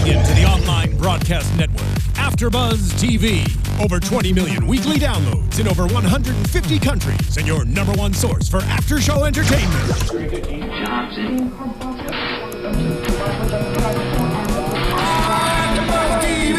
into the online broadcast network, AfterBuzz TV. Over 20 million weekly downloads in over 150 countries, and your number one source for after-show entertainment.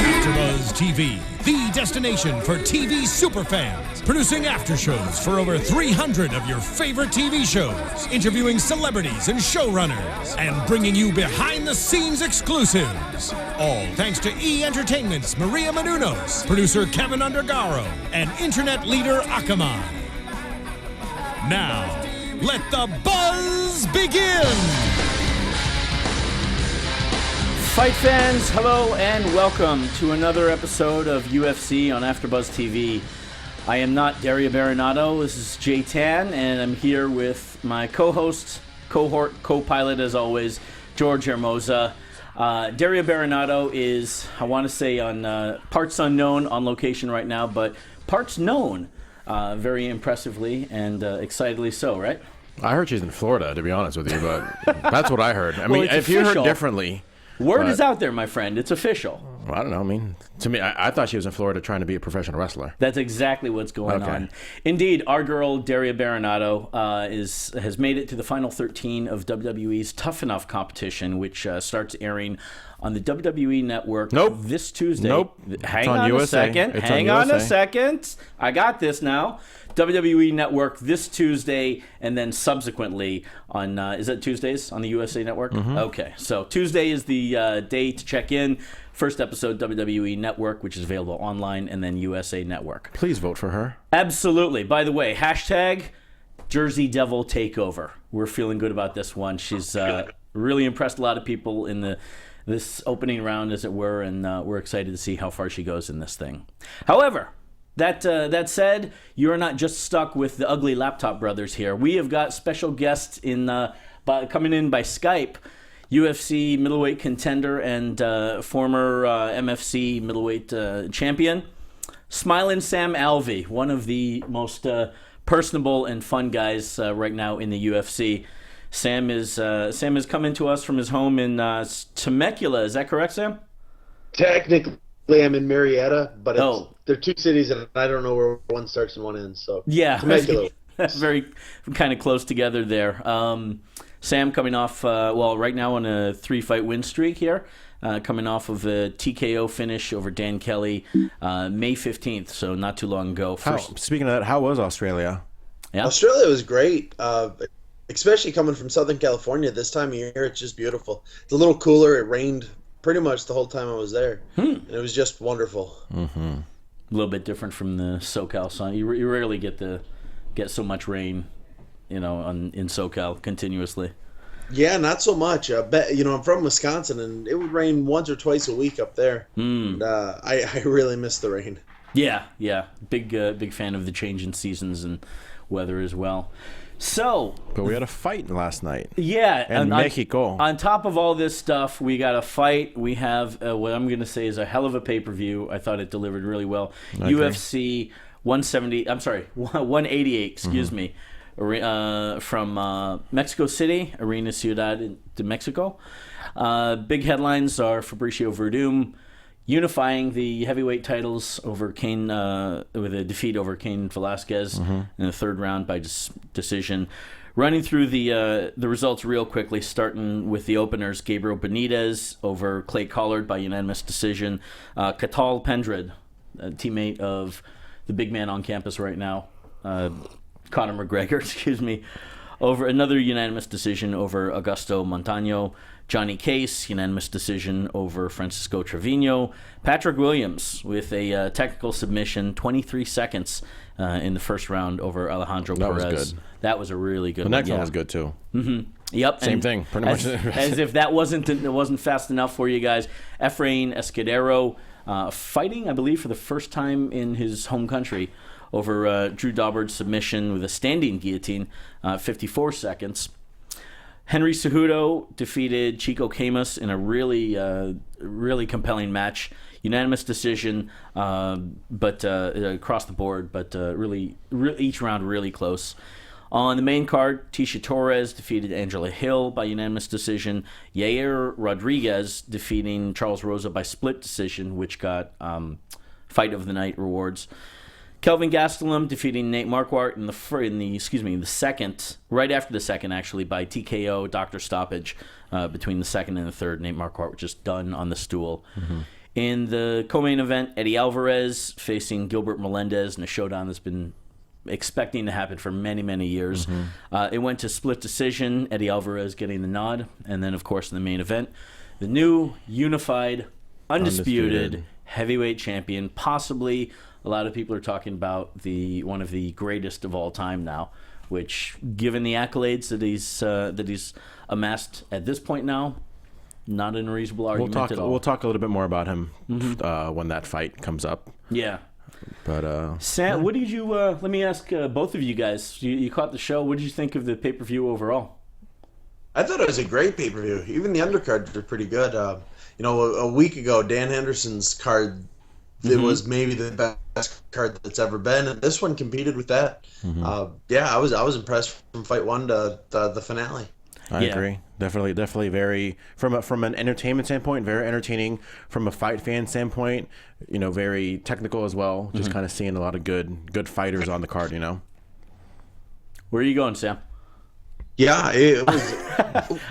AfterBuzz TV, the destination for TV superfans, producing aftershows for over 300 of your favorite TV shows, interviewing celebrities and showrunners, and bringing you behind-the-scenes exclusives. All thanks to E! Entertainment's Maria Menounos, producer Kevin Undergaro, and internet leader Akamai. Now, let the buzz begin! Fight fans, hello and welcome to another episode of UFC on AfterBuzz TV. I am not Daria Baronato, this is Jay Tan, and I'm here with my co-host, cohort, co-pilot as always, George Hermoza. Daria Baronato is, I want to say, on parts unknown on location right now, but parts known very impressively and excitedly so, right? I heard she's in Florida, to be honest with you, but that's what I heard. I Well, mean, it's if you official. heard differently... Word is out there, my friend. It's official. Well, I don't know. I mean, to me, I thought she was in Florida trying to be a professional wrestler. That's exactly what's going Okay. on. Indeed, our girl, Daria Baronato, has made it to the final 13 of WWE's Tough Enough competition, which starts airing on the WWE Network this Tuesday. Nope. Hang It's on on USA. a second. It's Hang on on a USA. second. I got this now. WWE Network this Tuesday, and then subsequently on, is that Tuesdays on the USA Network? Mm-hmm. Okay, so Tuesday is the day to check in. First episode, WWE Network, which is available online, and then USA Network. Please vote for her. Absolutely. By the way, hashtag Jersey Devil Takeover. We're feeling good about this one. She's really impressed a lot of people in this opening round, as it were, and we're excited to see how far she goes in this thing. However, that said, you're not just stuck with the ugly laptop brothers here. We have got special guests coming in by Skype. UFC middleweight contender and former MFC middleweight champion, Smiling Sam Alvey, one of the most personable and fun guys right now in the UFC. Sam is coming to us from his home in Temecula. Is that correct, Sam? Technically, I'm in Marietta, but they're two cities, and I don't know where one starts and one ends. So yeah, Temecula. Very kind of close together there. Sam coming off, right now on a 3-fight win streak here, coming off of a TKO finish over Dan Kelly May 15th, so not too long ago. Speaking of that, how was Australia? Yeah? Australia was great, especially coming from Southern California. This time of year, it's just beautiful. It's a little cooler. It rained pretty much the whole time I was there, and it was just wonderful. Mm-hmm. A little bit different from the SoCal sun. You rarely get so much rain, in SoCal continuously. Yeah, not so much. I'm from Wisconsin, and it would rain once or twice a week up there. And, I really miss the rain. Yeah. Big fan of the change in seasons and weather as well. So, But we had a fight last night. Yeah, In Mexico. On top of all this stuff, we got a fight. We have what I'm going to say is a hell of a pay-per-view. I thought it delivered really well. Okay. UFC 188, excuse me, from Mexico City, Arena Ciudad de Mexico. Big headlines are Fabricio Werdum unifying the heavyweight titles over Cain with a defeat over Cain Velasquez in the third round by decision. Running through the results real quickly, starting with the openers: Gabriel Benitez over Clay Collard by unanimous decision. Catal Pendred, a teammate of the big man on campus right now, Conor McGregor, excuse me, over another unanimous decision over Augusto Montano. Johnny Case, unanimous decision over Francisco Trevino. Patrick Williams with a technical submission, 23 seconds in the first round over Alejandro Perez. That was good. That was a really good The one. next one was good, too. Mm-hmm. Yep. Same thing, pretty much. As if that wasn't fast enough for you guys. Efrain Escudero fighting, I believe, for the first time in his home country over Drew Dobbard's submission with a standing guillotine, 54 seconds. Henry Cejudo defeated Chico Camus in a really compelling match. Unanimous decision, but across the board, but really each round really close. On the main card, Tisha Torres defeated Angela Hill by unanimous decision. Yair Rodriguez defeating Charles Rosa by split decision, which got Fight of the Night rewards. Kelvin Gastelum defeating Nate Marquardt in the second, right after the second actually, by TKO doctor stoppage between the second and the third. Nate Marquardt was just done on the stool. In the co-main event, Eddie Alvarez facing Gilbert Melendez in a showdown that's been expecting to happen for many, many years. It went to split decision, Eddie Alvarez getting the nod. And then, of course, in the main event, the new unified, undisputed heavyweight champion, possibly a lot of people are talking about one of the greatest of all time now, which, given the accolades that he's amassed at this point now, not an unreasonable argument at all. We'll talk a little bit more about him when that fight comes up. Yeah. But Sam, what did you? Let me ask both of you guys. You caught the show. What did you think of the pay-per-view overall? I thought it was a great pay-per-view. Even the undercards were pretty good. A week ago, Dan Henderson's card, it was maybe the best card that's ever been, and this one competed with that. I was impressed from fight one to the finale. I agree. Definitely very from an entertainment standpoint, very entertaining. From a fight fan standpoint, very technical as well. Just kind of seeing a lot of good fighters on the card. Where are you going, Sam? Yeah, it was.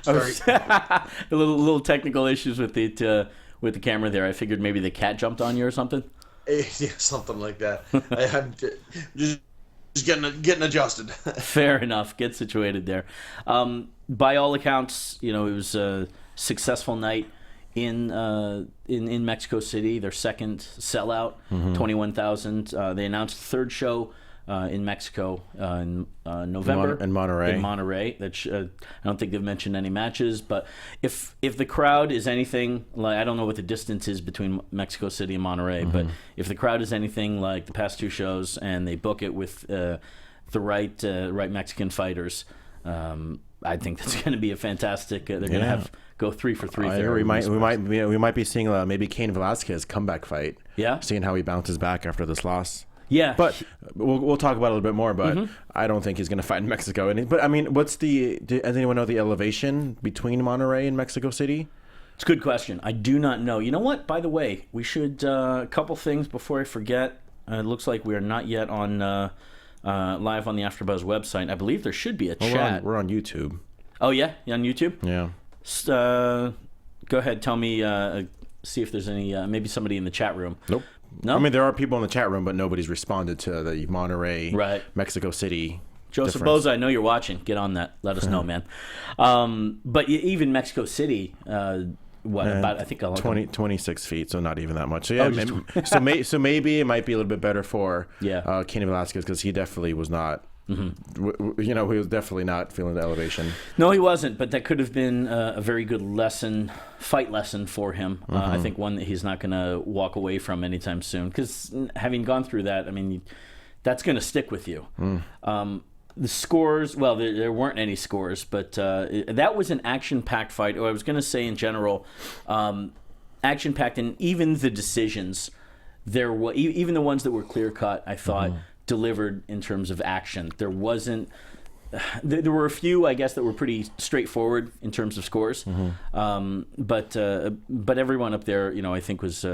Sorry. A little technical issues with the camera there. I figured maybe the cat jumped on you or something. Yeah, something like that. I'm just getting adjusted. Fair enough. Get situated there. By all accounts, it was a successful night in Mexico City. Their second sellout, 21,000. They announced the third show in Mexico in November. In Monterrey. In Monterrey. I don't think they've mentioned any matches, but if the crowd is anything like, I don't know what the distance is between Mexico City and Monterrey, but if the crowd is anything like the past two shows and they book it with the right Mexican fighters, I think that's going to be a fantastic. They're going to go 3 for 3 there. We might be seeing maybe Cain Velasquez comeback fight. Yeah, seeing how he bounces back after this loss. Yeah, but we'll talk about it a little bit more. But I don't think he's going to fight in Mexico. But I mean, does anyone know the elevation between Monterrey and Mexico City? It's a good question. I do not know. You know what? By the way, we should a couple things before I forget. It looks like we are not yet on live on the AfterBuzz website. I believe there should be a chat. We're on YouTube. Oh yeah, on YouTube. Yeah. Go ahead. Tell me. See if there's any. Maybe somebody in the chat room. Nope. No. I mean, there are people in the chat room, but nobody's responded to the Monterrey, Mexico City. Joseph Boza, I know you're watching. Get on that. Let us know, man. But even Mexico City, about I think 26 feet, so not even that much. So yeah, so maybe it might be a little bit better for Cain Velasquez, because he definitely was not. He was definitely not feeling the elevation. No, he wasn't, but that could have been a very good fight lesson for him. I think one that he's not going to walk away from anytime soon, because having gone through that, I mean, that's going to stick with you. The scores, well, there weren't any scores, but that was an action-packed fight. Or I was going to say in general, action-packed, and even the decisions, even the ones that were clear-cut, I thought, delivered in terms of action. There were a few, I guess, that were pretty straightforward in terms of scores. But everyone up there, I think was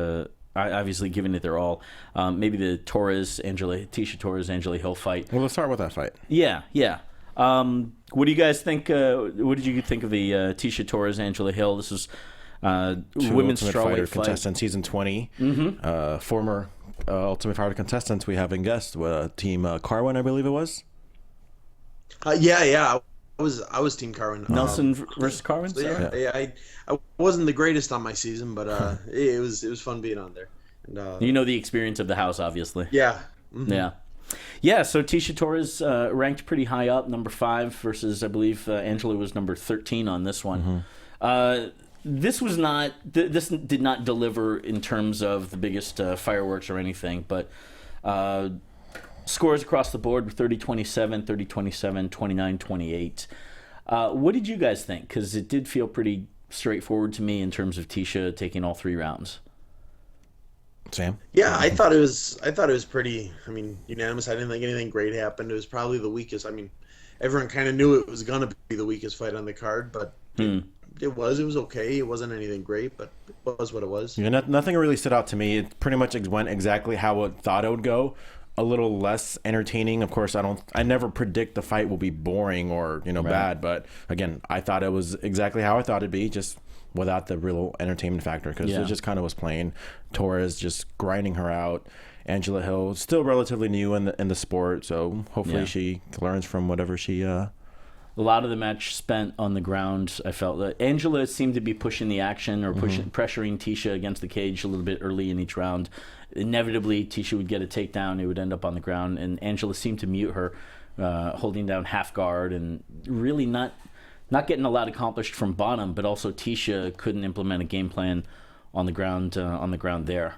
obviously giving it their all. Maybe the Tisha Torres, Angela Hill fight. Well, let's start with that fight. Yeah. What do you guys think? What did you think of the Tisha Torres, Angela Hill? This was women's strawweight fight. Contestant season 20. Former Ultimate Fighter contestants we have in guest, Team Carwin, I believe it was. I was Team Carwin. Nelson versus Carwin. I wasn't the greatest on my season, but it was fun being on there. And, the experience of the house, obviously. Yeah. Yeah. So Tisha Torres ranked pretty high up, number 5, versus I believe Angela was number 13 on this one. This was not. This did not deliver in terms of the biggest fireworks or anything, but scores across the board were 30-27, 30-27, 29-28. What did you guys think? Because it did feel pretty straightforward to me in terms of Tisha taking all 3 rounds. Sam? Yeah, I thought it was pretty. Unanimous. I didn't think anything great happened. It was probably the weakest. everyone kind of knew it was gonna be the weakest fight on the card, but it was okay. It wasn't anything great, but it was what it was. Yeah, nothing really stood out to me. It pretty much went exactly how I thought it would go. A little less entertaining. Of course, I never predict the fight will be boring or bad, but again, I thought it was exactly how I thought it'd be, just without the real entertainment factor, because it just kind of was plain. Torres just grinding her out. Angela Hill still relatively new in the sport, so hopefully she learns from whatever she. A lot of the match spent on the ground. I felt that Angela seemed to be pushing the action or pressuring Tisha against the cage a little bit early in each round. Inevitably, Tisha would get a takedown. It would end up on the ground, and Angela seemed to mute her, holding down half guard and really not getting a lot accomplished from bottom. But also, Tisha couldn't implement a game plan on the ground there,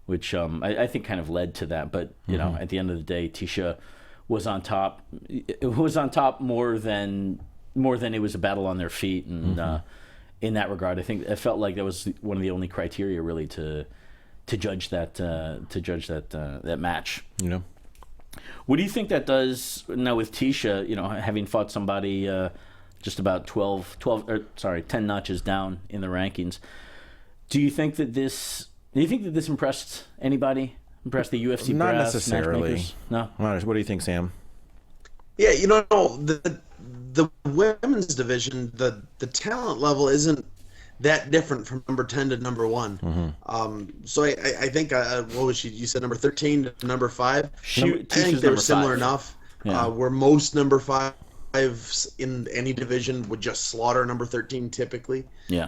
which I think kind of led to that. But at the end of the day, Tisha was on top. It was on top more than it was a battle on their feet, and in that regard, I think it felt like that was one of the only criteria really to judge that that match. What do you think that does now with Tisha? Having fought somebody just about 10 notches down in the rankings. Do you think that this impressed anybody? Impressed the UFC Not brass, necessarily. matchmakers? No. What do you think, Sam? Yeah, the women's division, the talent level isn't that different from number 10 to number 1. So I think what was she? You said number 13 to number 5. I think they were similar enough. Where most number 5s in any division would just slaughter number 13 typically. Yeah.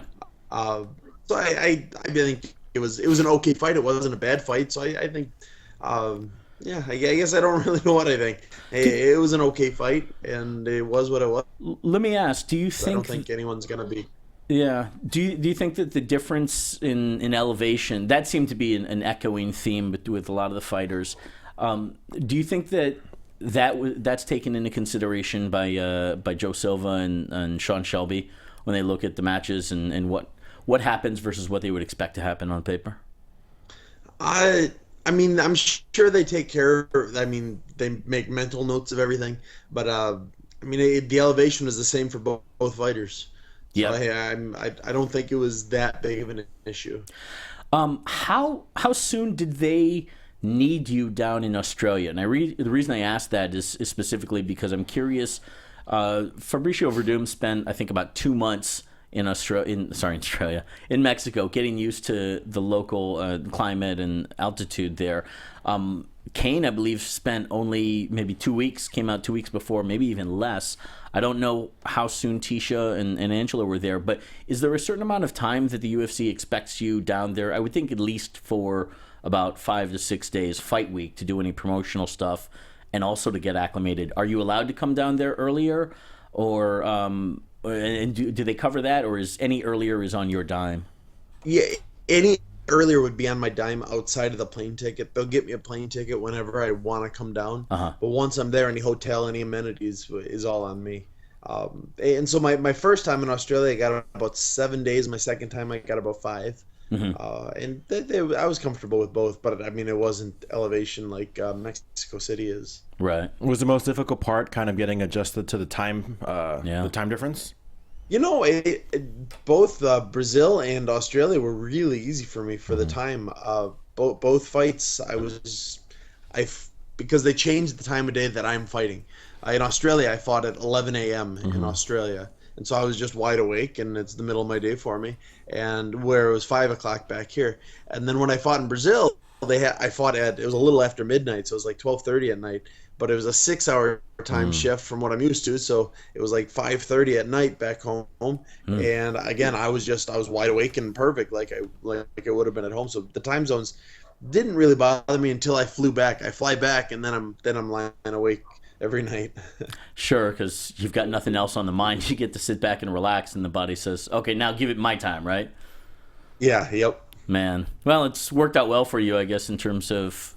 So I think it was an okay fight. It wasn't a bad fight. So I think. I guess I don't really know what I think. It was an okay fight, and it was what it was. Let me ask: do you think? I don't think anyone's gonna be. Yeah. Do you think that the difference in elevation, that seemed to be an echoing theme with a lot of the fighters? Do you think that's taken into consideration by Joe Silva and Sean Shelby when they look at the matches and what happens versus what they would expect to happen on paper? I mean, I'm sure they take care. They make mental notes of everything, but the elevation was the same for both fighters. Yeah, so I don't think it was that big of an issue. How soon did they need you down in Australia? And the reason I asked that is specifically because I'm curious. Fabricio Werdum spent, I think, about 2 months in Mexico, getting used to the local climate and altitude there. Kane, I believe, spent only maybe 2 weeks, came out 2 weeks before, maybe even less. I don't know how soon Tisha and Angela were there, but is there a certain amount of time that the UFC expects you down there? I would think at least for about 5 to 6 days, fight week, to do any promotional stuff and also to get acclimated. Are you allowed to come down there earlier, or and do they cover that, or is any earlier is on your dime? Yeah, any earlier would be on my dime outside of the plane ticket. They'll get me a plane ticket whenever I want to come down. But once I'm there, any hotel, any amenities is all on me. And so my first time in Australia, I got about 7 days. My second time, I got about 5. And I was comfortable with both, but it wasn't elevation like Mexico City is. Right. Was the most difficult part kind of getting adjusted to the time, the time difference? Both Brazil and Australia were really easy for me for the time. Both fights, because they changed the time of day that I'm fighting. In Australia, I fought at 11 a.m. in Australia. And so I was just wide awake, and it's the middle of my day for me. And where it was 5 o'clock back here. And then when I fought in Brazil, it was a little after midnight, so it was like 12:30 at night. But it was a 6-hour time shift from what I'm used to, so it was like 5:30 at night back home. And again, I was wide awake and perfect, like it would have been at home. So the time zones didn't really bother me until I flew back. I fly back, and then I'm lying awake every night. Sure, because you've got nothing else on the mind. You get to sit back and relax, and the body says, "Okay, now give it my time," right? Yeah. Yep. Man, well, it's worked out well for you, I guess, in terms of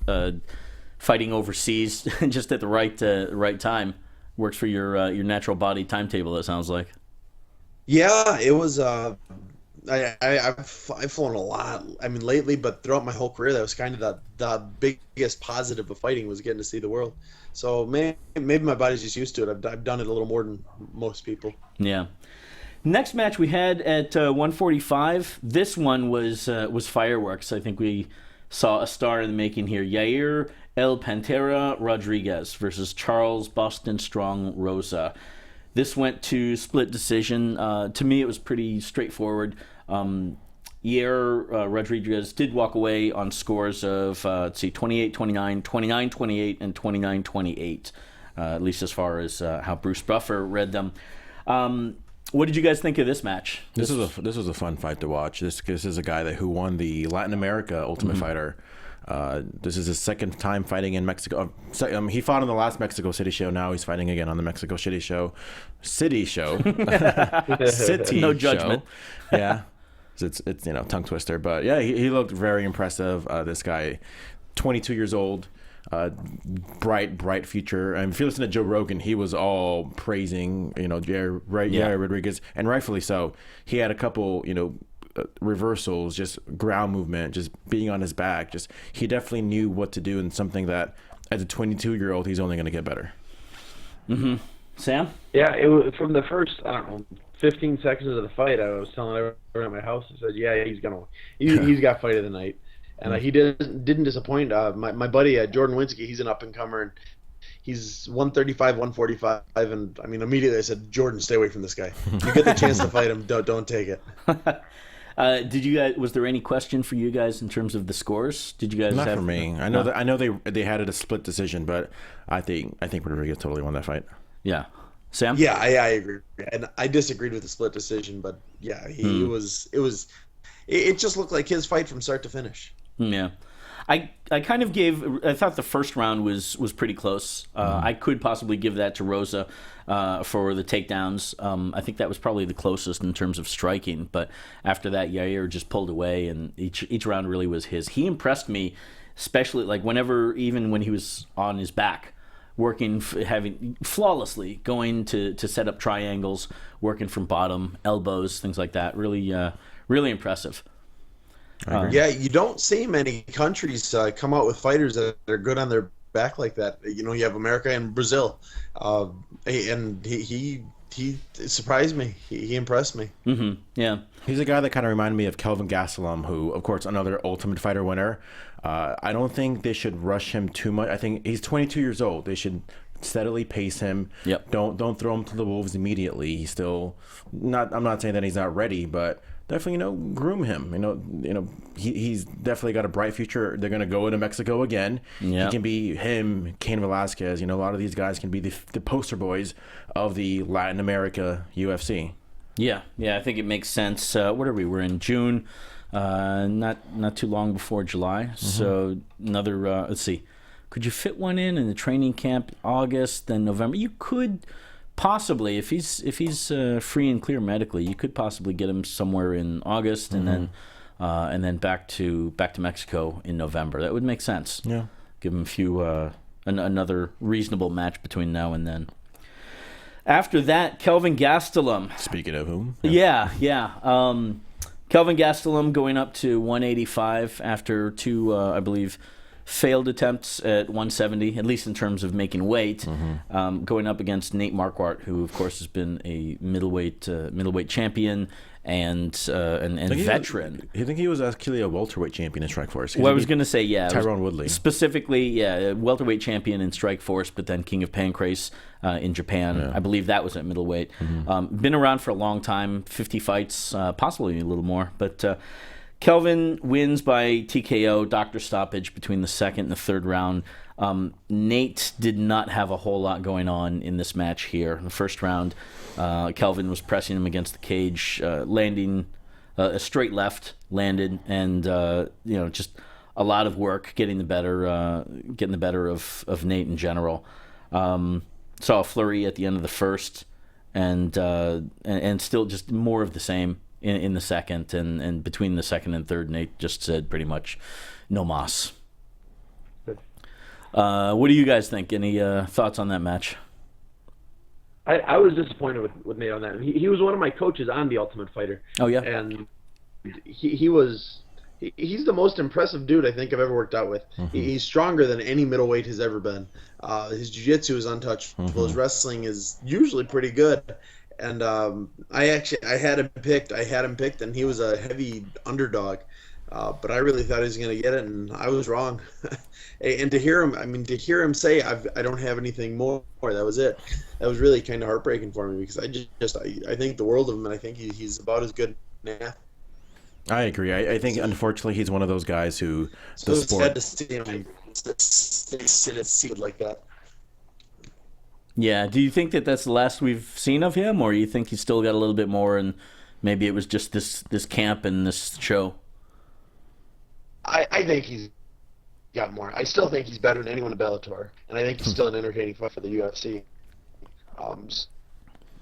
fighting overseas, just at the right time. Works for your natural body timetable. It sounds like. Yeah, it was. I've flown a lot. I mean, lately, but throughout my whole career, that was kind of the biggest positive of fighting was getting to see the world. So maybe my body's just used to it. I've done it a little more than most people. Yeah. Next match we had at 145. This one was fireworks. I think we saw a star in the making here. Yair El Pantera Rodriguez versus Charles Boston Strong Rosa. This went to split decision. To me, it was pretty straightforward. Yair Rodriguez did walk away on scores of 28-29, 29-28, and 29-28, at least as far as how Bruce Buffer read them. What did you guys think of this match? This was a fun fight to watch. This is a guy who won the Latin America Ultimate Fighter. This is his second time fighting in Mexico. He fought on the last Mexico City show. Now he's fighting again on the Mexico City show. City. No judgment. Show. Yeah, it's tongue twister, but yeah, he looked very impressive. This guy, 22 years old. Bright future. And if you listen to Joe Rogan, he was all praising, Yair Rodriguez, and rightfully so. He had a couple, reversals, just ground movement, just being on his back. Just he definitely knew what to do, and something that as a 22-year-old, he's only going to get better. Mm-hmm. Sam? Yeah, it was from the first 15 seconds of the fight. I was telling everyone at my house. I said, "Yeah, he's got fight of the night." And he didn't disappoint. My buddy Jordan Winsky, he's an up and comer, and he's 135, 145, and I mean immediately I said, Jordan, stay away from this guy. You get the chance to fight him, don't take it. Did you guys? Was there any question for you guys in terms of the scores? Did you guys? Not for me. I know they had it a split decision, but I think Rodriguez totally won that fight. Yeah, Sam. Yeah, I agree, and I disagreed with the split decision, but yeah, it just looked like his fight from start to finish. Yeah. I thought the first round was pretty close. I could possibly give that to Rosa for the takedowns. I think that was probably the closest in terms of striking. But after that, Yair just pulled away, and each round really was his. He impressed me, especially even when he was on his back, working, having flawlessly, going to set up triangles, working from bottom, elbows, things like that. Really, really impressive. Yeah, you don't see many countries come out with fighters that are good on their back like that. You have America and Brazil, and he surprised me. He impressed me. Mm-hmm. Yeah, he's a guy that kind of reminded me of Kelvin Gastelum, who, of course, another Ultimate Fighter winner. I don't think they should rush him too much. I think he's 22 years old. They should steadily pace him. Yep. Don't throw him to the wolves immediately. He's still not. I'm not saying that he's not ready, but definitely, groom him. He's definitely got a bright future. They're going to go into Mexico again. Yep. He can be him, Cain Velasquez. A lot of these guys can be the poster boys of the Latin America UFC. Yeah, I think it makes sense. What are we? We're in June, not too long before July. Mm-hmm. So another. Let's see. Could you fit one in the training camp? August, then November. You could. Possibly, if he's free and clear medically, you could possibly get him somewhere in August, and then back to Mexico in November. That would make sense. Yeah, give him a few another reasonable match between now and then. After that, Kelvin Gastelum. Speaking of whom? Yeah. Kelvin Gastelum going up to 185 after two, I believe, failed attempts at 170, at least in terms of making weight, going up against Nate Marquardt, who of course has been a middleweight champion and veteran. I think he was actually a welterweight champion in Strikeforce. Well, I was going to say, Tyrone Woodley. Specifically, welterweight champion in Strikeforce, but then King of Pancrase in Japan. Yeah. I believe that was at middleweight. Been around for a long time, 50 fights, possibly a little more, but Kelvin wins by TKO, doctor stoppage between the second and the third round. Nate did not have a whole lot going on in this match here. In the first round, Kelvin was pressing him against the cage, landing a straight left, landed, and just a lot of work getting the better of Nate in general. Saw a flurry at the end of the first, and still just more of the same. In the second, and between the second and third, Nate just said pretty much no mas. What do you guys think? Any thoughts on that match? I was disappointed with Nate on that. He was one of my coaches on The Ultimate Fighter. Oh, yeah? And he's the most impressive dude I think I've ever worked out with. He's stronger than any middleweight has ever been. His jiu-jitsu is untouchable. His wrestling is usually pretty good. And I had him picked, and he was a heavy underdog. But I really thought he was going to get it, and I was wrong. And to hear him say, I don't have anything more, that was it. That was really kind of heartbreaking for me, because I think the world of him, and I think he's about as good now. I agree. I think, unfortunately, he's one of those guys who So it's sad to see him sit at seat like that. Yeah. Do you think that that's the last we've seen of him, or you think he's still got a little bit more, and maybe it was just this camp and this show? I think he's got more. I still think he's better than anyone in Bellator, and I think he's still an entertaining fight for the UFC.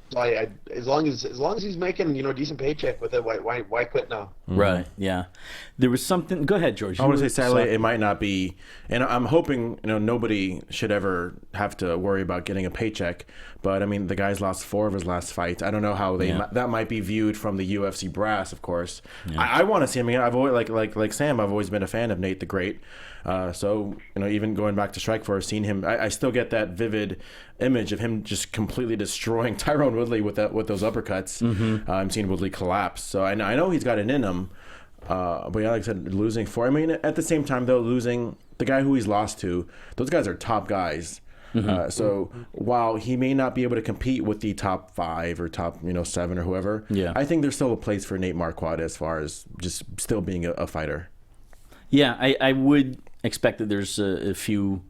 So as long as he's making decent paycheck with it, why quit now? Right. Yeah. There was something. Go ahead, George. I want to say, sadly, it might not be, and I'm hoping nobody should ever have to worry about getting a paycheck. But I mean, the guy's lost 4 of his last fights. I don't know how that might be viewed from the UFC brass, of course. Yeah. I want to see him again. I've always like Sam. I've always been a fan of Nate the Great. So even going back to Strikeforce, seeing him, I still get that vivid image of him just completely destroying Tyrone Woodley with those uppercuts. I'm seeing Woodley collapse. So I know he's got it in him. But yeah, like I said, losing 4. I mean, at the same time, though, losing the guy who he's lost to, those guys are top guys. So while he may not be able to compete with the top 5 or top 7 or whoever, I think there's still a place for Nate Marquardt as far as just still being a fighter. Yeah, I would expect that there's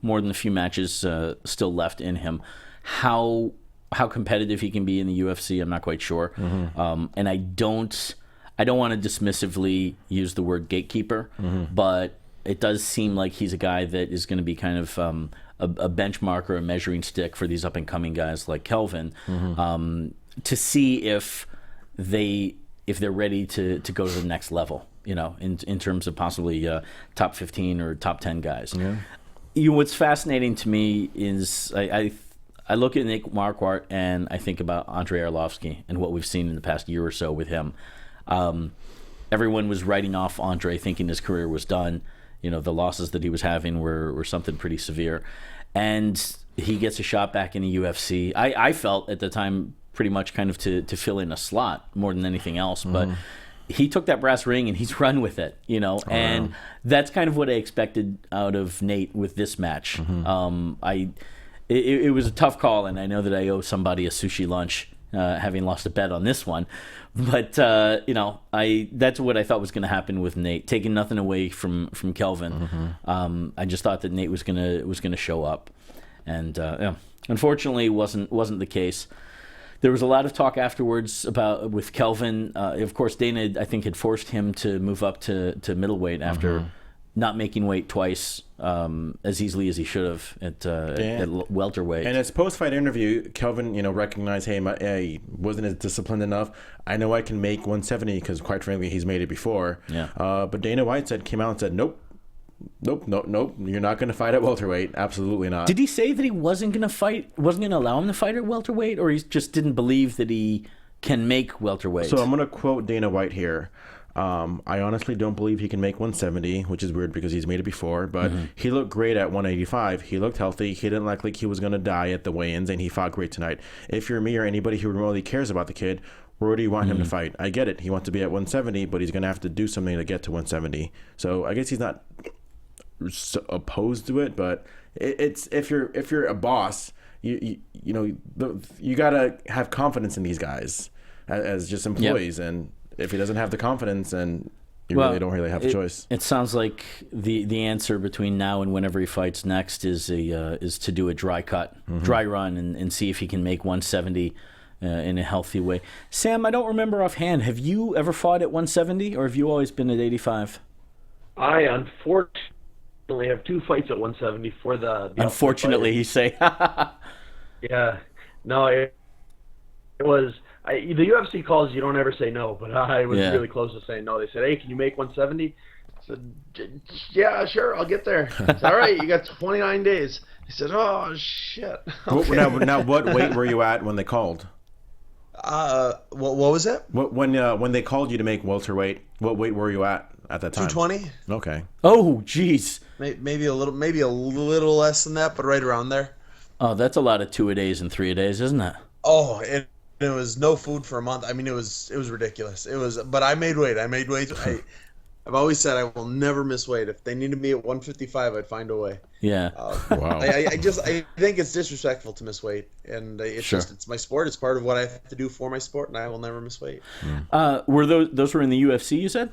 more than a few matches still left in him. How competitive he can be in the UFC, I'm not quite sure. And I don't want to dismissively use the word gatekeeper, but it does seem like he's a guy that is going to be kind of a benchmark or a measuring stick for these up-and-coming guys like Kelvin, to see if they're ready to go to the next level, in terms of possibly top 15 or top 10 guys. What's fascinating to me is I look at Nick Marquardt and I think about Andrei Arlovsky and what we've seen in the past year or so with him. Everyone was writing off Andre, thinking his career was done. The losses that he was having were something pretty severe. And he gets a shot back in the UFC. I felt at the time pretty much kind of to fill in a slot more than anything else. But he took that brass ring and he's run with it, and that's kind of what I expected out of Nate with this match. It was a tough call, and I know that I owe somebody a sushi lunch, having lost a bet on this one. But that's what I thought was going to happen with Nate, taking nothing away from Kelvin. I just thought that Nate was gonna show up, and unfortunately wasn't the case. There was a lot of talk afterwards with Kelvin. Of course, Dana, I think, had forced him to move up to middleweight after not making weight twice as easily as he should have at welterweight. And his post-fight interview, Kelvin, recognized, hey, I wasn't as disciplined enough. I know I can make 170 because, quite frankly, he's made it before. But Dana White came out and said, nope. You're not going to fight at welterweight. Absolutely not. Did he say that he wasn't going to allow him to fight at welterweight, or he just didn't believe that he can make welterweight? So I'm going to quote Dana White here. I honestly don't believe he can make 170, which is weird because he's made it before, but he looked great at 185. He looked healthy. He didn't look like he was going to die at the weigh-ins, and he fought great tonight. If you're me or anybody who remotely cares about the kid, where do you want him to fight? I get it. He wants to be at 170, but he's going to have to do something to get to 170. So I guess he's not opposed to it, but it's if you're a boss, you gotta have confidence in these guys as just employees, and if he doesn't have the confidence, then you really don't have a choice. It sounds like the answer between now and whenever he fights next is to do a dry run and see if he can make 170 in a healthy way. Sam, I don't remember offhand. Have you ever fought at 170, or have you always been at 85? I unfortunately have 2 fights at 170 for the unfortunately, you say. Yeah. No, it was... the UFC calls, you don't ever say no, but I was really close to saying no. They said, hey, can you make 170? I said, yeah, sure, I'll get there. I said, all right, you got 29 days. He said, oh, shit. Okay. Now, what weight were you at when they called? What was it? When they called you to make welterweight, what weight were you at that time? 220. Okay. Oh, jeez. Maybe a little less than that, but right around there. Oh, that's a lot of 2-a-days and 3-a-days, isn't it? Oh, and it was no food for a month. I mean, it was ridiculous. But I made weight. I've always said I will never miss weight. If they needed me at 155, I'd find a way. Yeah. Wow. I think it's disrespectful to miss weight, and it's my sport. It's part of what I have to do for my sport, and I will never miss weight. Were those were in the UFC, you said?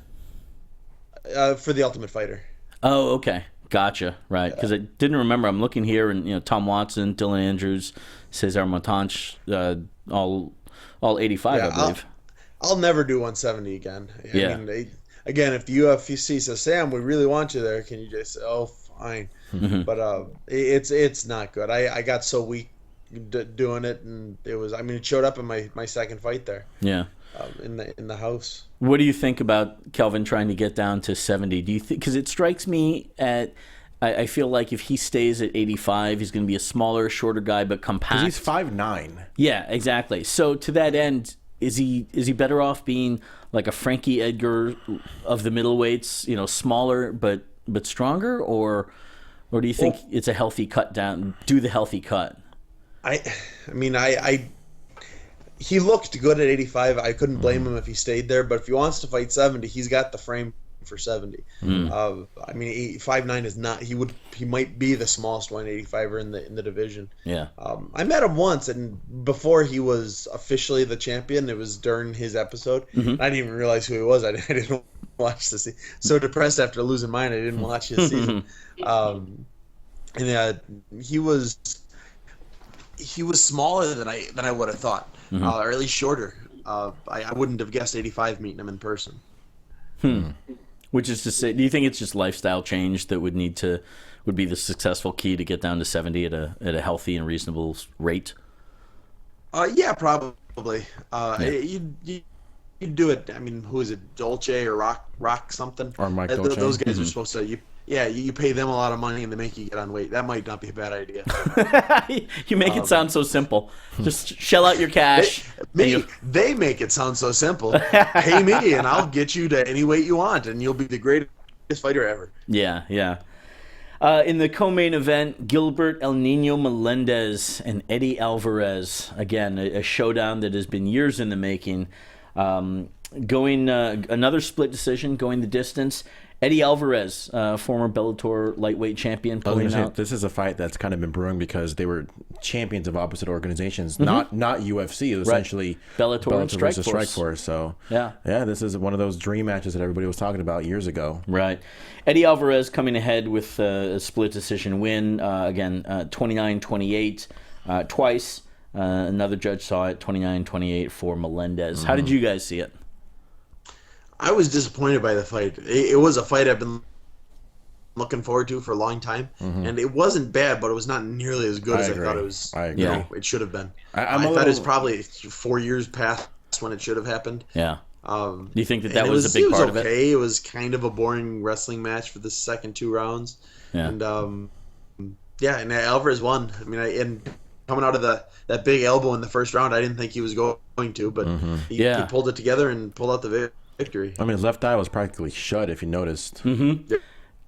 For the Ultimate Fighter. Oh, okay. Gotcha. Right. Because I didn't remember. I'm looking here, and Tom Watson, Dylan Andrews, Cesar Montanch, all 85, I believe. I'll never do 170 again. Yeah. I mean, again, if the UFC says, Sam, we really want you there, can you just say, oh, fine. Mm-hmm. But it's not good. I got so weak doing it, and it showed up in my second fight there. Yeah. In the house. What do you think about Kelvin trying to get down to 70? Do you think, because it strikes me I feel like if he stays at 85, he's going to be a smaller, shorter guy, but compact. Because he's 5'9". Yeah, exactly. So to that end, is he better off being like a Frankie Edgar of the middleweights, smaller but stronger, or do you think it's a healthy cut down? Do the healthy cut. He looked good at 85. I couldn't blame him if he stayed there. But if he wants to fight 70, he's got the frame for 70. 5'9" is not. He might be the smallest 185er in the division. Yeah. I met him once, and before he was officially the champion, it was during his episode. Mm-hmm. I didn't even realize who he was. I didn't watch the season. So depressed after losing mine, I didn't watch his season. He was smaller than I would have thought, or at least shorter. I wouldn't have guessed 85 meeting him in person. Which is to say, do you think it's just lifestyle change that would be the successful key to get down to 70 at a healthy and reasonable rate? Yeah, probably. You do it. I mean, who is it? Dolce or Rock something? Or Mike Dolce. Those guys are supposed to. You pay them a lot of money and they make you get on weight. That might not be a bad idea. You make it sound so simple. Just shell out your cash. They make it sound so simple. Pay me and I'll get you to any weight you want, and you'll be the greatest fighter ever. Yeah. In the co-main event, Gilbert El Nino Melendez and Eddie Alvarez. Again, a showdown that has been years in the making. Going another split decision, going the distance. Eddie Alvarez, former Bellator lightweight champion, pulling out. This is a fight that's kind of been brewing because they were champions of opposite organizations, not UFC. It was essentially Bellator and versus Strikeforce. So yeah, this is one of those dream matches that everybody was talking about years ago. Right. Eddie Alvarez coming ahead with a split decision win. Again, 29-28 twice. Another judge saw it 29-28 for Melendez. How did you guys see it? I was disappointed by the fight. It was a fight I've been looking forward to for a long time, and it wasn't bad, but it was not nearly as good as I thought it was. I agree. It should have been. I thought it was probably 4 years past when it should have happened. Yeah. Do you think that was a big part of it? It was kind of a boring wrestling match for the second 2 rounds. Yeah. And and Alvarez won. I mean, and coming out of that big elbow in the first round, I didn't think he was going to, but he pulled it together and pulled out the victory. I mean, his left eye was practically shut, if you noticed. Mm-hmm.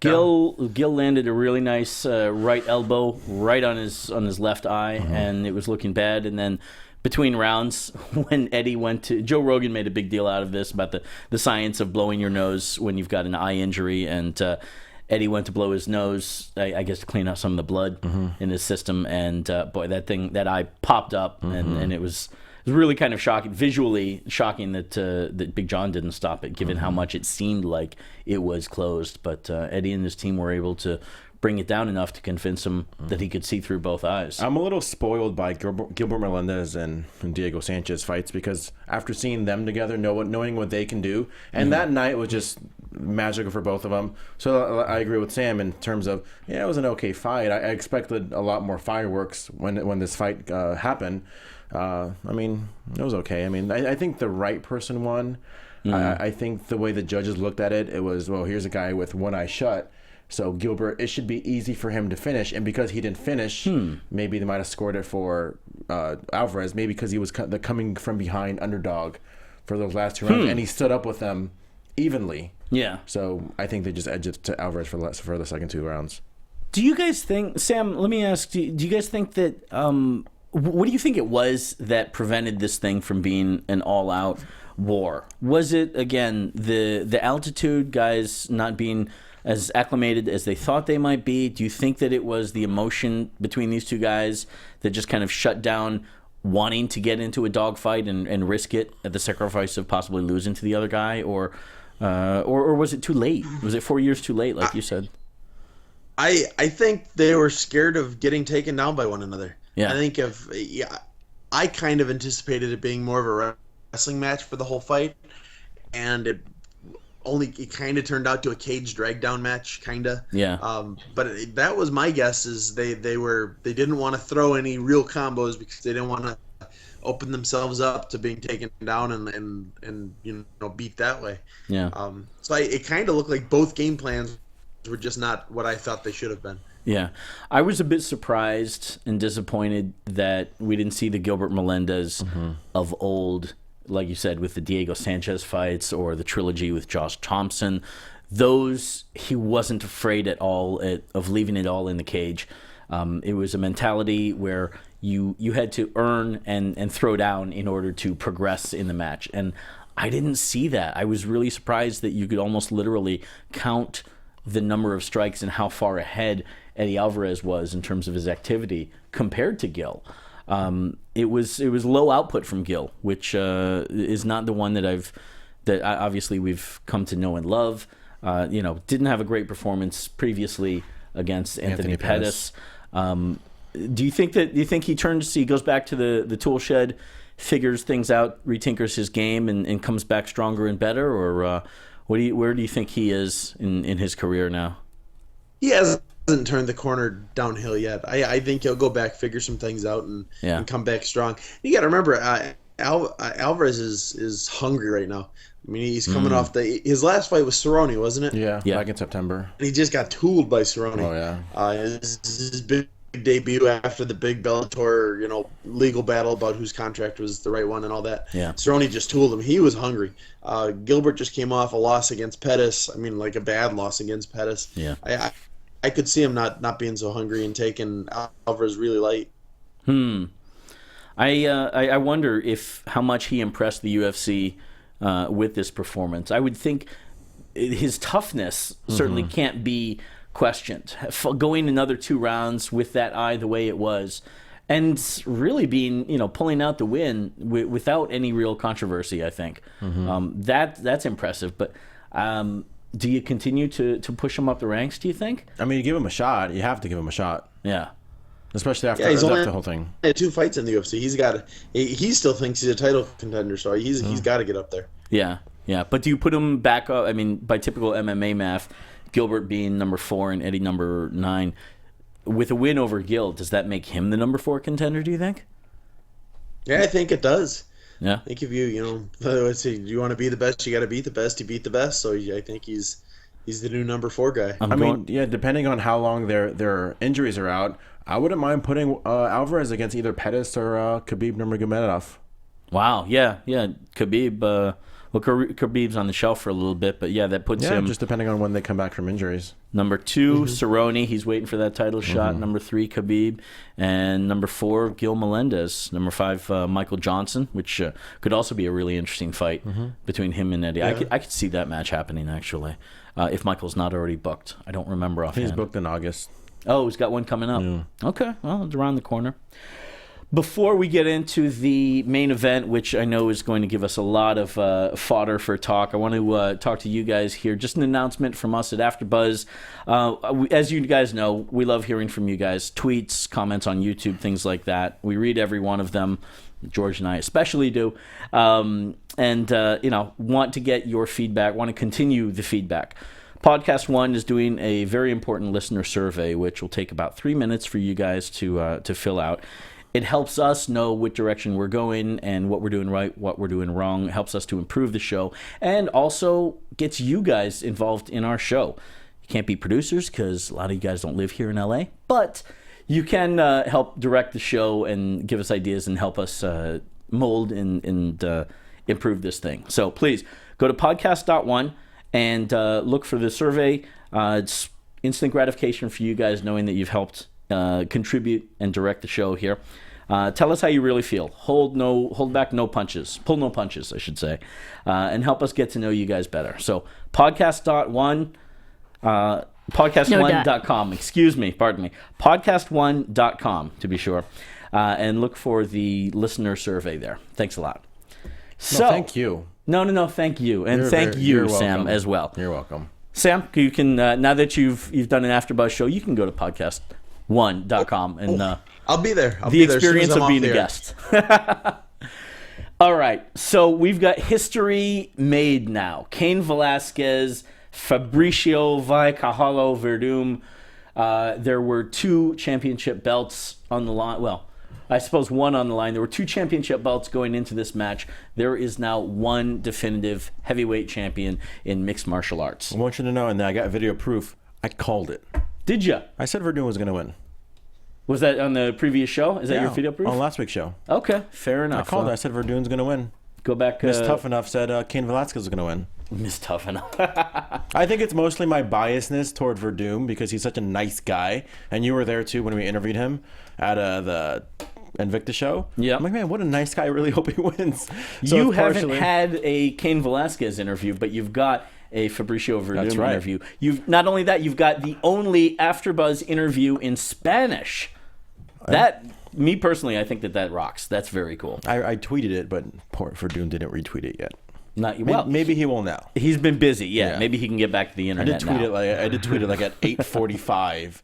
Gil landed a really nice right elbow right on his left eye, and it was looking bad. And then between rounds, when Eddie went to... Joe Rogan made a big deal out of this, about the science of blowing your nose when you've got an eye injury, and Eddie went to blow his nose, I guess to clean out some of the blood in his system, and boy, that eye popped up, and it was really kind of shocking, visually shocking that Big John didn't stop it, given how much it seemed like it was closed. But Eddie and his team were able to bring it down enough to convince him that he could see through both eyes. I'm a little spoiled by Gilbert Melendez and Diego Sanchez fights, because after seeing them together, knowing what they can do, and that night was just magical for both of them. So I agree with Sam in terms of, it was an okay fight. I expected a lot more fireworks when this fight happened. I mean, it was okay. I mean, I think the right person won. I think the way the judges looked at it, it was, well, here's a guy with one eye shut. So Gilbert, it should be easy for him to finish. And because he didn't finish, maybe they might have scored it for Alvarez. Maybe because he was the coming from behind underdog for those last 2 rounds, and he stood up with them evenly. Yeah. So I think they just edged it to Alvarez for the second 2 rounds. Do you guys think, Sam, let me ask, do you guys think that, what do you think it was that prevented this thing from being an all-out war? Was it, again, the altitude, guys not being as acclimated as they thought they might be? Do you think that it was the emotion between these two guys that just kind of shut down wanting to get into a dogfight and risk it at the sacrifice of possibly losing to the other guy? Or was it too late? Was it 4 years too late, like you said? I think they were scared of getting taken down by one another. Yeah. I kind of anticipated it being more of a wrestling match for the whole fight, and it kind of turned out to a cage drag down match, kind of. Yeah. But that was my guess. Is they didn't want to throw any real combos because they didn't want to open themselves up to being taken down and beat that way. Yeah. So it kind of looked like both game plans were just not what I thought they should have been. Yeah. I was a bit surprised and disappointed that we didn't see the Gilbert Melendez of old, like you said, with the Diego Sanchez fights or the trilogy with Josh Thompson. Those, he wasn't afraid at all of leaving it all in the cage. It was a mentality where you had to earn and throw down in order to progress in the match. And I didn't see that. I was really surprised that you could almost literally count the number of strikes and how far ahead Eddie Alvarez was in terms of his activity compared to Gil. It was low output from Gil, which is not the one that obviously we've come to know and love. Didn't have a great performance previously against Anthony Pettis. Do you think he goes back to the tool shed, figures things out, retinkers his game, and comes back stronger and better, or where do you think he is in his career now? He hasn't turned the corner downhill yet. I think he'll go back, figure some things out, and come back strong. You got to remember, Alvarez is hungry right now. I mean, he's coming off his last fight was Cerrone, wasn't it? Yeah, back in September. And he just got tooled by Cerrone. Oh yeah. His big debut after the big Bellator, legal battle about whose contract was the right one and all that. Yeah. Cerrone just tooled him. He was hungry. Gilbert just came off a loss against Pettis. I mean, like a bad loss against Pettis. Yeah. I could see him not being so hungry and taking Alvarez really light. I wonder how much he impressed the UFC with this performance. I would think his toughness certainly can't be questioned. Going another 2 rounds with that eye the way it was, and really being, pulling out the win without any real controversy, I think. That's impressive. But do you continue to push him up the ranks, do you think? I mean, you give him a shot. You have to give him a shot. Yeah. Especially after the whole thing. He had 2 fights in the UFC. He still thinks he's a title contender, so he's got to get up there. Yeah. But do you put him back up? I mean, by typical MMA math, Gilbert being number 4 and Eddie number 9, with a win over Gil, does that make him the number 4 contender, do you think? Yeah, I think it does. Yeah. I think if you want to be the best, you got to beat the best. He beat the best, so I think he's the new number 4 guy. Depending on how long their injuries are out, I wouldn't mind putting Alvarez against either Pettis or Khabib Nurmagomedov. Wow, yeah, Khabib. Khabib's on the shelf for a little bit, but that puts him just depending on when they come back from injuries. Number 2, Cerrone, he's waiting for that title shot. Number 3, Khabib, and number 4, Gil Melendez. Number 5, Michael Johnson, which could also be a really interesting fight between him and Eddie. Yeah. I could see that match happening actually, if Michael's not already booked. I don't remember offhand. He's booked in August. Oh, he's got one coming up. Yeah. Okay, well, it's around the corner. Before we get into the main event, which I know is going to give us a lot of fodder for talk, I want to talk to you guys here. Just an announcement from us at AfterBuzz. As you guys know, we love hearing from you guys. Tweets, comments on YouTube, things like that. We read every one of them. George and I especially do. Want to get your feedback, want to continue the feedback. Podcast One is doing a very important listener survey, which will take about 3 minutes for you guys to fill out. It helps us know what direction we're going and what we're doing right, what we're doing wrong. It helps us to improve the show and also gets you guys involved in our show. You can't be producers because a lot of you guys don't live here in LA, but you can help direct the show and give us ideas and help us mold and improve this thing. So please go to podcast.one and look for the survey. It's instant gratification for you guys knowing that you've helped contribute and direct the show here. Tell us how you really feel. Hold back no punches. Pull no punches, I should say. And help us get to know you guys better. So podcast.one, podcast1.com, pardon me. Podcast1.com to be sure. And look for the listener survey there. Thanks a lot. So thank you. No, thank you. And thank you, Sam, as well. You're welcome. Sam, you can now that you've done an AfterBuzz show, you can go to podcast1.com and I'll be there. the experience of being a guest. All right, so we've got history made now. Cain Velasquez, Fabricio Vallecajalo Werdum. There were 2 championship belts on the line. Well, I suppose one on the line. There were 2 championship belts going into this match. There is now one definitive heavyweight champion in mixed martial arts. I want you to know, and I got video proof, I called it. Did you? I said Werdum was going to win. Was that on the previous show? Is that your video proof? On last week's show. Okay, fair enough. I called it. I said Verdum's going to win. Go back. Miss Tough Enough said Cain Velasquez was going to win. Miss Tough Enough. I think it's mostly my biasness toward Werdum because he's such a nice guy. And you were there too when we interviewed him at the Invicta show. Yeah. I'm like, man, what a nice guy. I really hope he wins. So you haven't had a Cain Velasquez interview, but you've got a Fabricio Werdum interview. You've not only that, you've got the only AfterBuzz interview in Spanish. That, me personally, I think that rocks. That's very cool. I tweeted it, but poor Werdum didn't retweet it yet. Maybe he will now. He's been busy. Yeah, maybe he can get back to the internet. I did tweet it like at 8:45,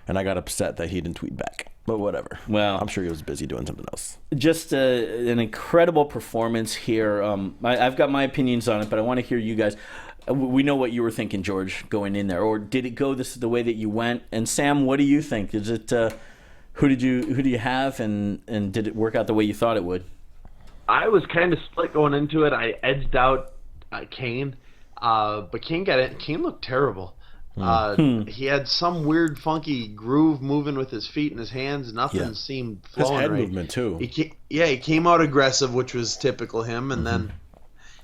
and I got upset that he didn't tweet back. But whatever. Well, I'm sure he was busy doing something else. Just an incredible performance here. I've got my opinions on it, but I want to hear you guys. We know what you were thinking, George, going in there, or did it go the way that you went? And Sam, what do you think? Is it who do you have, and did it work out the way you thought it would? I was kind of split going into it. I edged out Cain, but Cain got it. Cain looked terrible. He had some weird, funky groove moving with his feet and his hands. Nothing seemed flowing. His head right. movement too. He came out aggressive, which was typical him, and then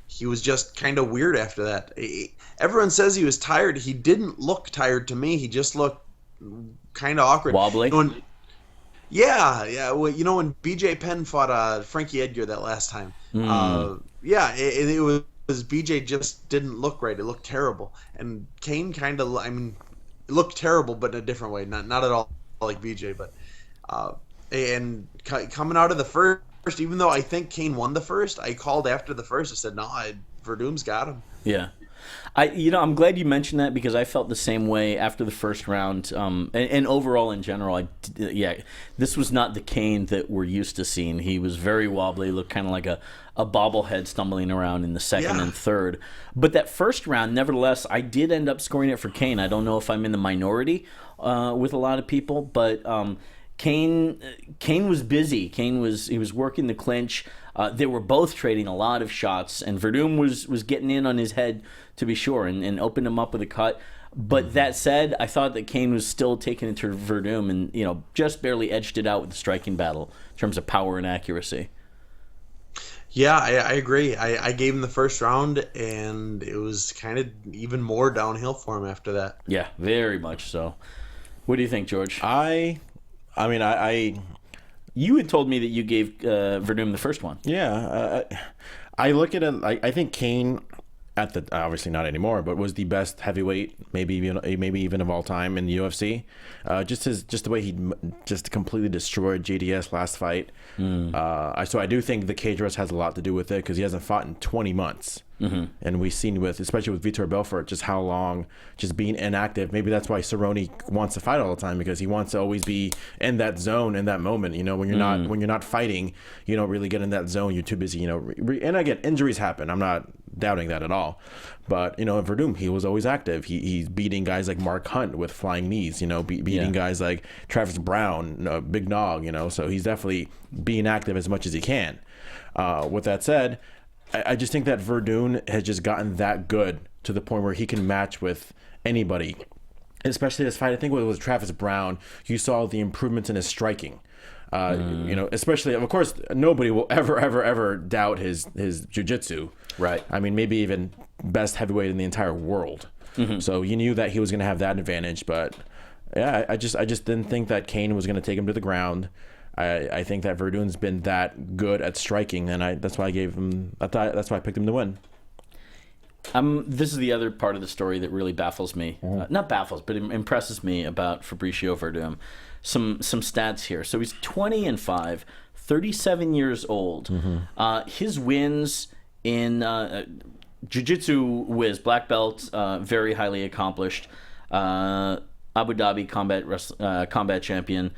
he was just kind of weird after that. Everyone says he was tired. He didn't look tired to me. He just looked kind of awkward, wobbly. Yeah. Well, when BJ Penn fought Frankie Edgar that last time, it was BJ just didn't look right. It looked terrible, and Cain kind of, it looked terrible, but in a different way. Not at all like BJ, but and coming out of the first, even though I think Cain won the first, I called after the first. I said, no, Verdum's got him. Yeah. I'm glad you mentioned that because I felt the same way after the first round, and overall in general. This was not the Cain that we're used to seeing. He was very wobbly, looked kind of like a bobblehead stumbling around in the second and third. But that first round, nevertheless, I did end up scoring it for Cain. I don't know if I'm in the minority with a lot of people, but Cain was busy. He was working the clinch. They were both trading a lot of shots, and Werdum was getting in on his head, to be sure, and opened him up with a cut. But that said, I thought that Cain was still taking it to Werdum and just barely edged it out with the striking battle in terms of power and accuracy. Yeah, I agree. I gave him the first round, and it was kind of even more downhill for him after that. Yeah, very much so. What do you think, George? I You had told me that you gave Werdum the first one. Yeah, I look at it. I think Cain, obviously not anymore, but was the best heavyweight, maybe even of all time in the UFC. Just the way he just completely destroyed JDS last fight. So I do think the cage rest has a lot to do with it because he hasn't fought in 20 months. And we've seen especially with Vitor Belfort, just how long just being inactive. Maybe that's why Cerrone wants to fight all the time, because he wants to always be in that zone, in that moment. When you're not fighting, you don't really get in that zone. You're too busy. And again, injuries happen. I'm not doubting that at all. But in Werdum, he was always active. He's beating guys like Mark Hunt with flying knees. Beating guys like Travis Brown, Big Nog. So he's definitely being active as much as he can. With that said, I just think that Werdum has just gotten that good to the point where he can match with anybody especially this fight, I think it was Travis Brown, you saw the improvements in his striking. Especially, of course, nobody will ever doubt his jiu-jitsu. Right. I mean, maybe even best heavyweight in the entire world. So you knew that he was going to have that advantage. But yeah, I just didn't think that Kane was going to take him to the ground. I think that Werdum's been that good at striking, and that's why I gave him. That's why I picked him to win. This is the other part of the story that really baffles me. Not baffles, but impresses me about Fabricio Werdum. Some stats here. So he's 20-5, 37 years old. His wins in jiu-jitsu whiz, black belt, very highly accomplished. Abu Dhabi combat champion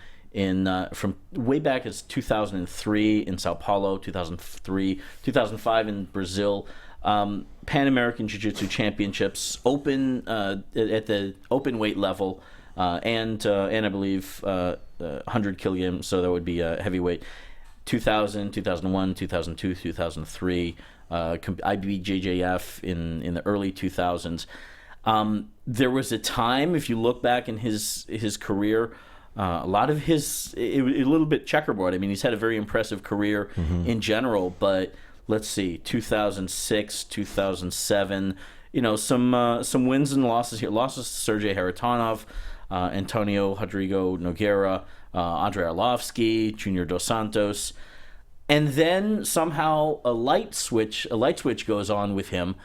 from way back as 2003 in Sao Paulo, 2005 in Brazil. Pan American Jiu-Jitsu Championships, open at the open weight level. And I believe 100 kilograms, so that would be heavyweight. 2000, 2001, 2002, 2003, IBJJF in the early 2000s. There was a time, if you look back in his career, a lot of a little bit checkerboard. I mean, he's had a very impressive career in general, but let's see, 2006, 2007, some wins and losses here. Losses to Sergey Haritonov, Antonio Rodrigo Nogueira, Andrei Arlovsky, Junior Dos Santos, and then somehow a light switch goes on with him,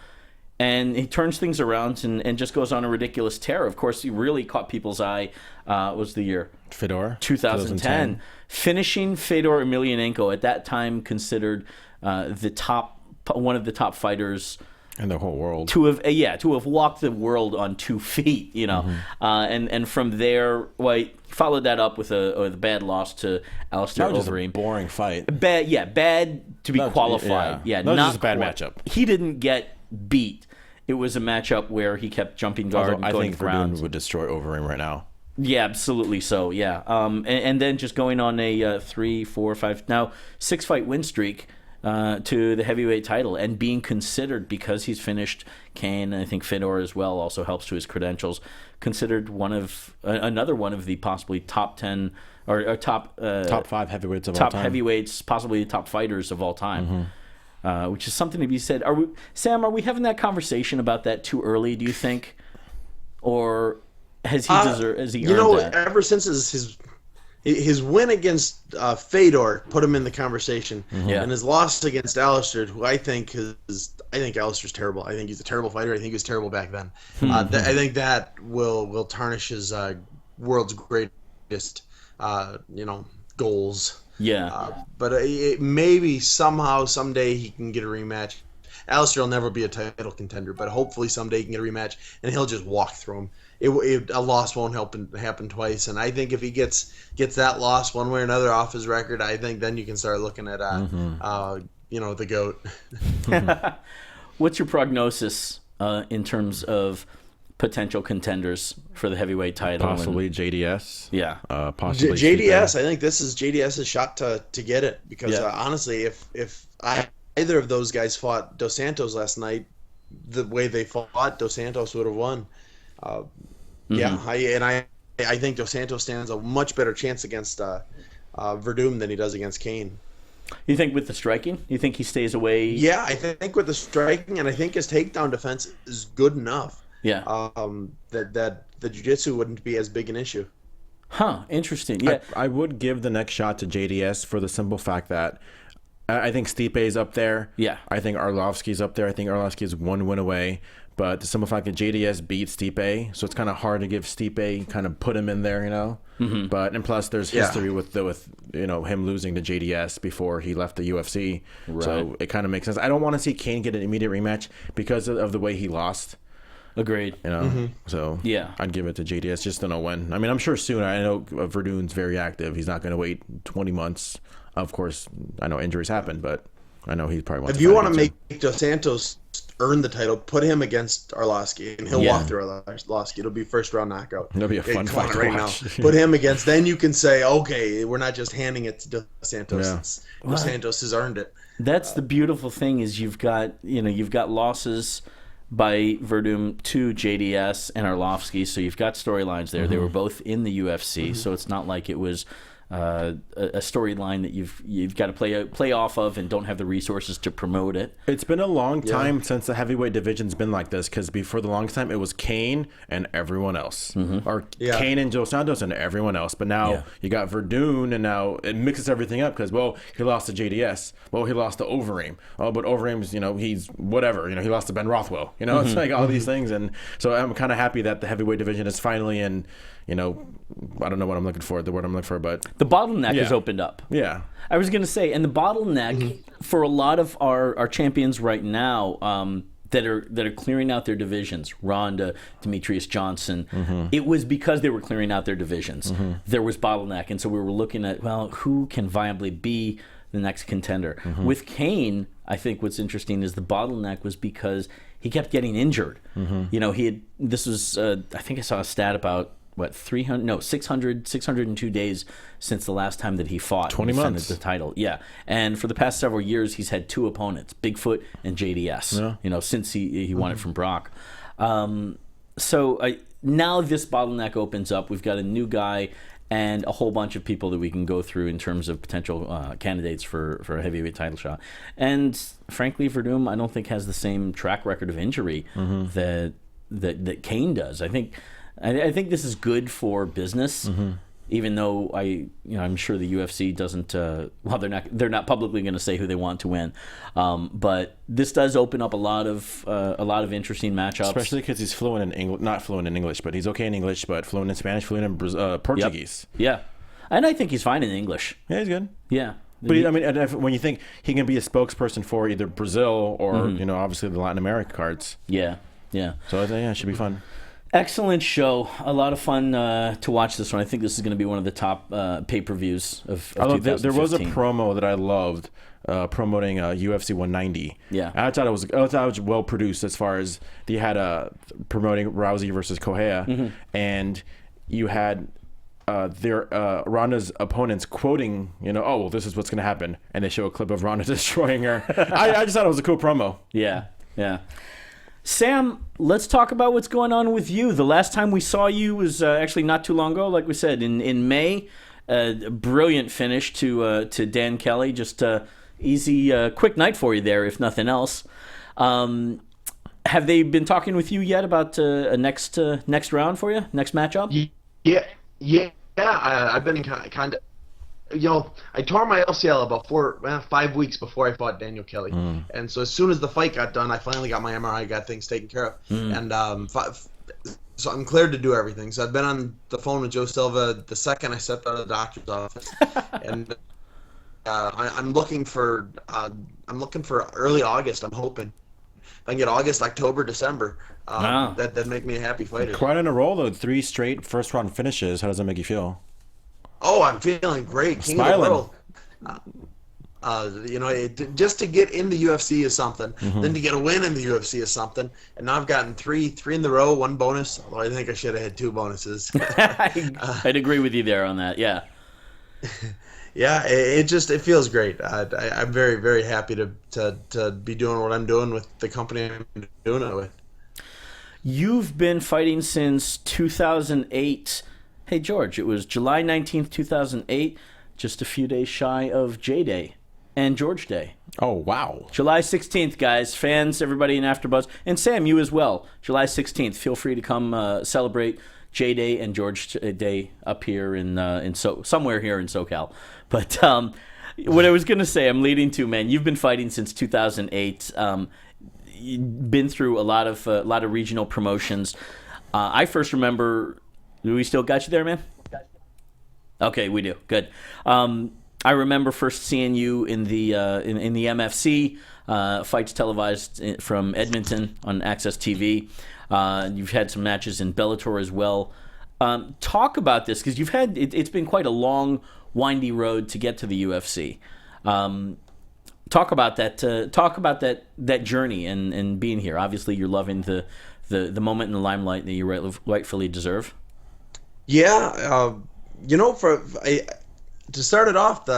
and he turns things around and just goes on a ridiculous tear. Of course, he really caught people's eye. Was the year Fedor 2010, finishing Fedor Emelianenko, at that time considered one of the top fighters in the whole world, to have walked the world on 2 feet, and from there, he followed that up with a bad loss to Alistair Overeem. That was just a boring fight. Bad to be qualified. That was just a bad matchup. He didn't get beat. It was a matchup where he kept jumping guard and going ground. Werdum would destroy Overeem right now. Yeah, absolutely so. Yeah, and then just going on a 3, 4, 5, now 6-fight win streak. To the heavyweight title, and being considered, because he's finished Kane, and I think Fedor as well also helps to his credentials, considered another one of the possibly top 10 or top 5 heavyweights of all time. Top heavyweights, possibly the top fighters of all time, which is something to be said. Sam, are we having that conversation about that too early, do you think? Or has he earned that? Ever since his win against Fedor put him in the conversation, and his loss against Alistair, who I think Alistair's terrible. I think he's a terrible fighter. I think he was terrible back then. I think that will tarnish his world's greatest, goals. Yeah. But maybe somehow someday he can get a rematch. Alistair will never be a title contender, but hopefully someday he can get a rematch, and he'll just walk through him. A loss won't happen twice, and I think if he gets that loss one way or another off his record, I think then you can start looking at the GOAT. What's your prognosis in terms of potential contenders for the heavyweight title? Possibly JDS. Yeah. Possibly JDS. I think this is JDS's shot to get it, because honestly, if either of those guys fought Dos Santos last night, the way they fought, Dos Santos would have won. I think Dos Santos stands a much better chance against Werdum than he does against Kane. You think with the striking? You think he stays away? Yeah, I think with the striking, and I think his takedown defense is good enough. Yeah. That the jiu-jitsu wouldn't be as big an issue. Huh. Interesting. Yeah. I would give the next shot to JDS for the simple fact that I think Stipe's up there. Yeah. I think Arlovsky's up there. I think Arlovsky is 1 win away. But the simple fact that JDS beat Stipe, so it's kind of hard to give Stipe, kind of put him in there, But and plus there's history with him losing to JDS before he left the UFC, so it kind of makes sense. I don't want to see Kane get an immediate rematch because of the way he lost. Agreed. So yeah, I'd give it to JDS. Just don't know when. I mean, I'm sure soon. I know Werdum's very active. He's not going to wait 20 months. Of course, I know injuries happen, but I know he probably wants. If you want to make Dos Santos earn the title, put him against Arlovsky, and he'll walk through Arlovsky. It'll be first round knockout. It'll be a fun fight to watch. Now. Put him against. Then you can say, okay, we're not just handing it to Dos Santos. Dos Santos has earned it. That's the beautiful thing is you've got losses by Werdum to JDS and Arlovsky, so you've got storylines there. They were both in the UFC, so it's not like it was a storyline that you've got to play off of and don't have the resources to promote it. It's been a long time since the heavyweight division's been like this, because before the longest time it was Kane and everyone else, or Kane and Joe Santos and everyone else. But now you got Verdun, and now it mixes everything up because he lost to JDS, he lost to Overeem. But Overeem's he's whatever, he lost to Ben Rothwell. It's like all these things, and so I'm kind of happy that the heavyweight division is finally in. I don't know what I'm looking for, the word I'm looking for, but the bottleneck has opened up. Yeah. I was going to say, and the bottleneck for a lot of our champions right now that are clearing out their divisions, Ronda, Demetrius Johnson, it was because they were clearing out their divisions. There was bottleneck, and so we were looking at, who can viably be the next contender? With Kane, I think what's interesting is the bottleneck was because he kept getting injured. I think I saw a stat about 602 days since the last time that he fought. 20 months. The title. Yeah. And for the past several years, he's had 2 opponents, Bigfoot and JDS, since he won it from Brock. So now this bottleneck opens up. We've got a new guy and a whole bunch of people that we can go through in terms of potential candidates for a heavyweight title shot. And frankly, Werdum, I don't think has the same track record of injury that Kane does. I think this is good for business, even though I'm sure the UFC doesn't. They're not publicly going to say who they want to win, but this does open up a lot of interesting matchups. Especially because he's fluent in English, not fluent in English, but he's okay in English, but fluent in Spanish, fluent in Portuguese. Yep. Yeah, and I think he's fine in English. Yeah, he's good. Yeah. But when you think he can be a spokesperson for either Brazil or obviously the Latin America cards. Yeah. So I think it should be fun. Excellent show. A lot of fun to watch this one. I think this is going to be one of the top pay-per-views of 2015. There was a promo that I loved promoting UFC 190. Yeah. I thought it was well produced as far as they had promoting Rousey versus Correa, and you had Ronda's opponents quoting, this is what's going to happen, and they show a clip of Ronda destroying her. I just thought it was a cool promo. Yeah. Sam, let's talk about what's going on with you. The last time we saw you was actually not too long ago, like we said, in May. A brilliant finish to Dan Kelly. Just easy, quick night for you there, if nothing else. Have they been talking with you yet about a next round for you, next matchup? Yeah. I've been kind of. I tore my LCL about 5 weeks before I fought Daniel Kelly, and so as soon as the fight got done, I finally got my MRI, got things taken care of, and so I'm cleared to do everything. So I've been on the phone with Joe Silva the second I stepped out of the doctor's office, and I'm looking for early August. I'm hoping if I can get August, October, December. That'd make me a happy fighter. Quite in a roll though. 3 straight first round finishes. How does that make you feel? Oh, I'm feeling great. King Smiling. of the world. Just to get in the UFC is something. Then to get a win in the UFC is something. And now I've gotten three in the row, 1 bonus. Although I think I should have had 2 bonuses. I'd agree with you there on that. Yeah. Yeah, it feels great. I'm very, very happy to be doing what I'm doing with the company I'm doing it with. You've been fighting since 2008. Hey, George, it was July 19th, 2008, just a few days shy of J-Day and George Day. Oh, wow. July 16th, guys, fans, everybody in AfterBuzz, and Sam, you as well. July 16th, feel free to come celebrate J-Day and George Day up here somewhere here in SoCal. But what I was going to say, I'm leading to, man, you've been fighting since 2008. You've been through a lot of regional promotions. I first remember... Do we still got you there, man? Okay, we do. Good. I remember first seeing you in the MFC fights televised from Edmonton on Access TV. You've had some matches in Bellator as well. Talk about this because it's been quite a long, windy road to get to the UFC. Talk about that. Talk about that journey and being here. Obviously, you're loving the moment in the limelight that you rightfully deserve. Yeah, to start it off,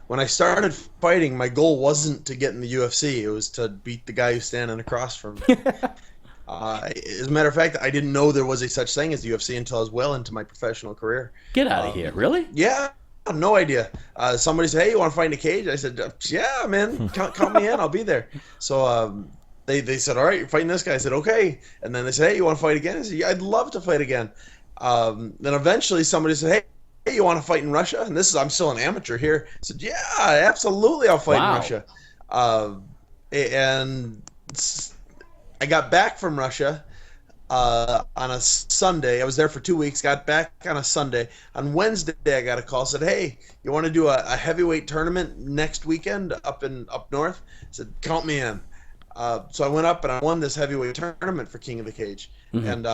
when I started fighting, my goal wasn't to get in the UFC. It was to beat the guy who's standing across from me. As a matter of fact, I didn't know there was a such thing as the UFC until I was well into my professional career. Get out of here. Really? Yeah. No idea. Somebody said, "Hey, you want to fight in a cage?" I said, "Yeah, man, count me in. I'll be there." So they said, "All right, you're fighting this guy." I said, "Okay." And then they said, "Hey, you want to fight again?" I said, "Yeah, I'd love to fight again." Then eventually somebody said, "Hey, you want to fight in Russia?" And I'm still an amateur here. I said, "Yeah, absolutely, I'll fight in Russia." And I got back from Russia on a Sunday. I was there for 2 weeks, got back on a Sunday. On Wednesday, I got a call, said, "Hey, you want to do a heavyweight tournament next weekend up north?" I said, "Count me in." So I went up and I won this heavyweight tournament for King of the Cage. And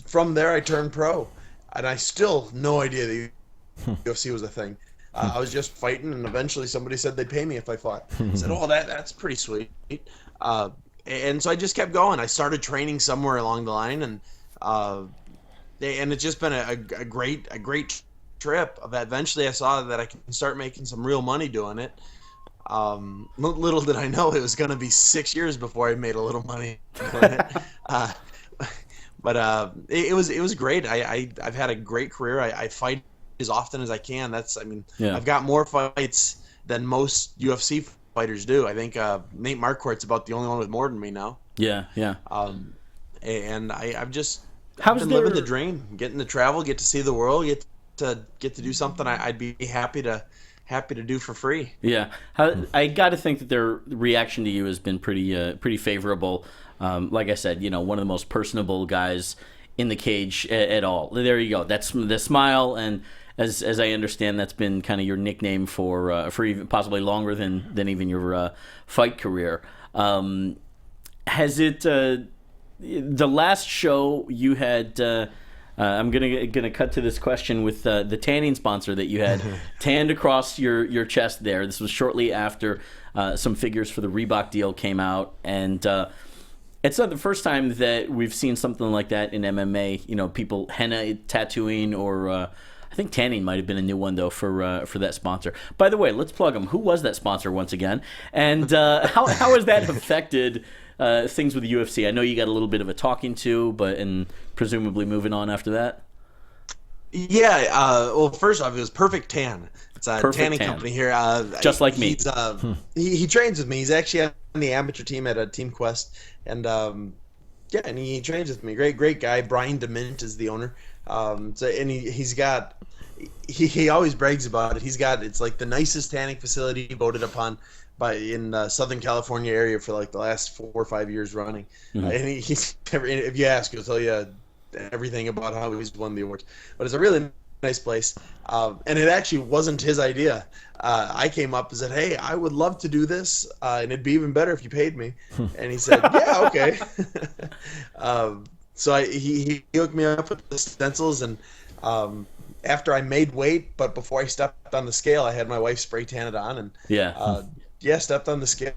from there, I turned pro. And I still no idea the UFC was a thing. I was just fighting, and eventually somebody said they'd pay me if I fought. I said, "Oh, that's pretty sweet." And so I just kept going. I started training somewhere along the line, and it's just been a great trip. Eventually, I saw that I can start making some real money doing it. Little did I know it was going to be 6 years before I made a little money doing it. But it was great. I've had a great career. I fight as often as I can. I've got more fights than most UFC fighters do. I think Nate Marquardt's about the only one with more than me now. Yeah. And I've just been living the dream, getting to travel, get to see the world, get to do something I'd be happy to do for free. Yeah, I got to think that their reaction to you has been pretty favorable. Like I said, one of the most personable guys in the cage at all. There you go. That's the smile, and as I understand, that's been kind of your nickname for even possibly longer than even your fight career. Has it the last show you had? I'm gonna cut to this question with the tanning sponsor that you had tanned across your chest there. This was shortly after some figures for the Reebok deal came out, and it's not the first time that we've seen something like that in MMA. People henna tattooing, or I think tanning might have been a new one though for that sponsor. By the way, let's plug them. Who was that sponsor once again, and how has that affected things with the UFC? I know you got a little bit of a talking to, and presumably moving on after that. Yeah. Well, first off, it was Perfect Tan. It's a tanning company here. Just like me. He trains with me. He's actually on the amateur team at Team Quest, and and he trains with me. Great guy. Brian DeMint is the owner. He's got. He always brags about it. It's like the nicest tanning facility voted upon in Southern California area for like the last 4 or 5 years running. And he's if you ask, he'll tell you everything about how he's won the awards. But it's a really nice place, and it actually wasn't his idea. I came up and said, "Hey, I would love to do this, and it'd be even better if you paid me." And he said, "Yeah, okay." So he hooked me up with the stencils, and after I made weight, but before I stepped on the scale, I had my wife spray tan it on, and stepped on the scale,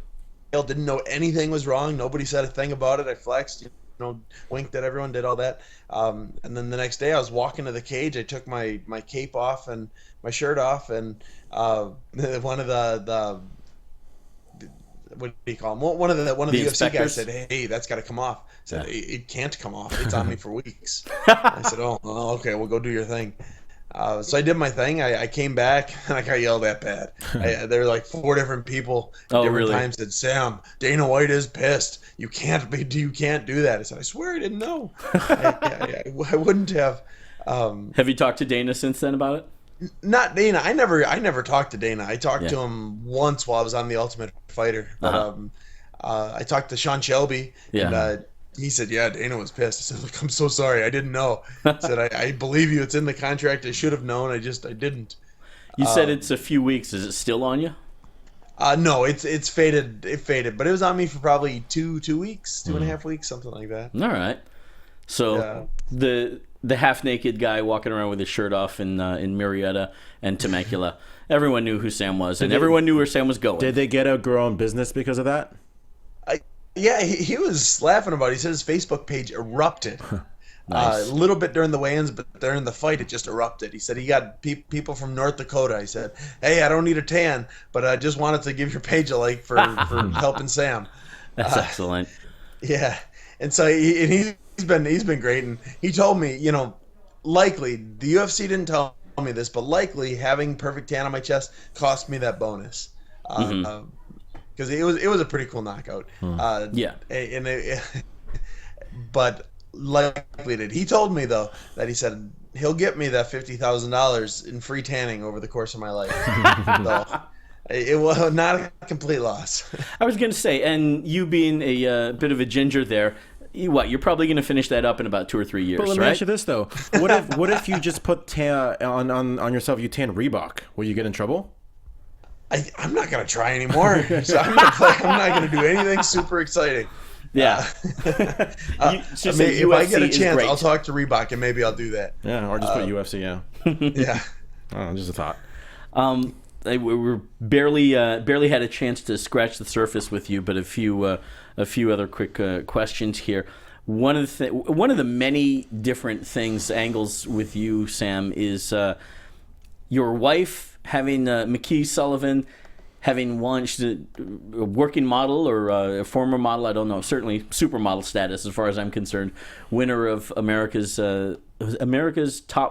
didn't know anything was wrong. Nobody said a thing about it. I flexed, winked at everyone, did all that. And then the next day I was walking to the cage. I took my cape off and my shirt off, and one of the what do you call them? One of the UFC guys said, "Hey, that's got to come off." I said, "It can't come off. It's on me for weeks." I said, "Oh, okay, well, go do your thing." So I did my thing. I came back and I got yelled at bad. There were like 4 different people at different times said, "Sam, Dana White is pissed. You can't do that." I said, "I swear I didn't know." I wouldn't have. Have you talked to Dana since then about it? Not Dana. I never talked to Dana. I talked to him once while I was on The Ultimate Fighter. But I talked to Sean Shelby, and he said, "Yeah, Dana was pissed." I said, "Look, I'm so sorry. I didn't know." I said, I believe you. It's in the contract. I should have known. I didn't." You said it's a few weeks. Is it still on you? No, it's faded. It faded, but it was on me for probably 2 weeks, 2.5 weeks, something like that. All right. So the half-naked guy walking around with his shirt off in Murrieta and Temecula, everyone knew who Sam was, and everyone knew where Sam was going. Did they get a girl in business because of that? Yeah, he was laughing about it. He said his Facebook page erupted. Nice. A little bit during the weigh-ins, but during the fight, it just erupted. He said he got people from North Dakota. He said, "Hey, I don't need a tan, but I just wanted to give your page a like for helping Sam." That's excellent. Yeah. and so he's been great, and he told me, likely the UFC didn't tell me this, but likely having perfect tan on my chest cost me that bonus. Because it was a pretty cool knockout. But likely did. He told me though that he said he'll get me that $50,000 in free tanning over the course of my life. So it was not a complete loss. I was going to say, and you being a bit of a ginger there, you're probably going to finish that up in about 2 or 3 years, But let me right? ask you this though: what if you just put tan on yourself? You tan Reebok. Will you get in trouble? I'm not gonna try anymore. So I'm not gonna do anything super exciting. Yeah. If I get a chance, I'll talk to Reebok and maybe I'll do that. Yeah, or just put UFC. Yeah. Yeah. Oh, just a thought. We barely had a chance to scratch the surface with you, but a few other quick questions here. One of the many different angles with you, Sam, is your wife having McKee Sullivan having won. She's a working model or a former model, I don't know, certainly supermodel status as far as I'm concerned. Winner of America's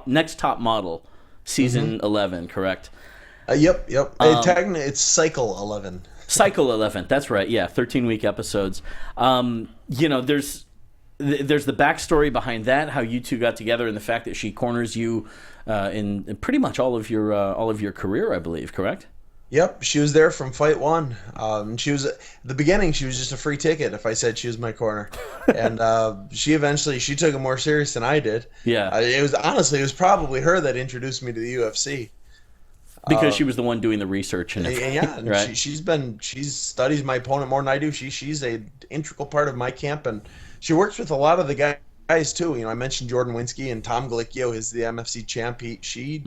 next top model, season 11, correct? Yep. Technically, it's Cycle 11. Cycle 11, that's right. Yeah, 13-week episodes. There's the backstory behind that, how you two got together, and the fact that she corners you in pretty much all of your career, I believe, correct? Yep, she was there from fight one. She was at the beginning. She was just a free ticket if I said she was my corner, and she took it more serious than I did. Yeah, it was probably her that introduced me to the UFC. Because she was the one doing the research and right. She studies my opponent more than I do. She's a integral part of my camp, and she works with a lot of the guys too. I mentioned Jordan Winsky and Tom Galicchio is the MFC champ. She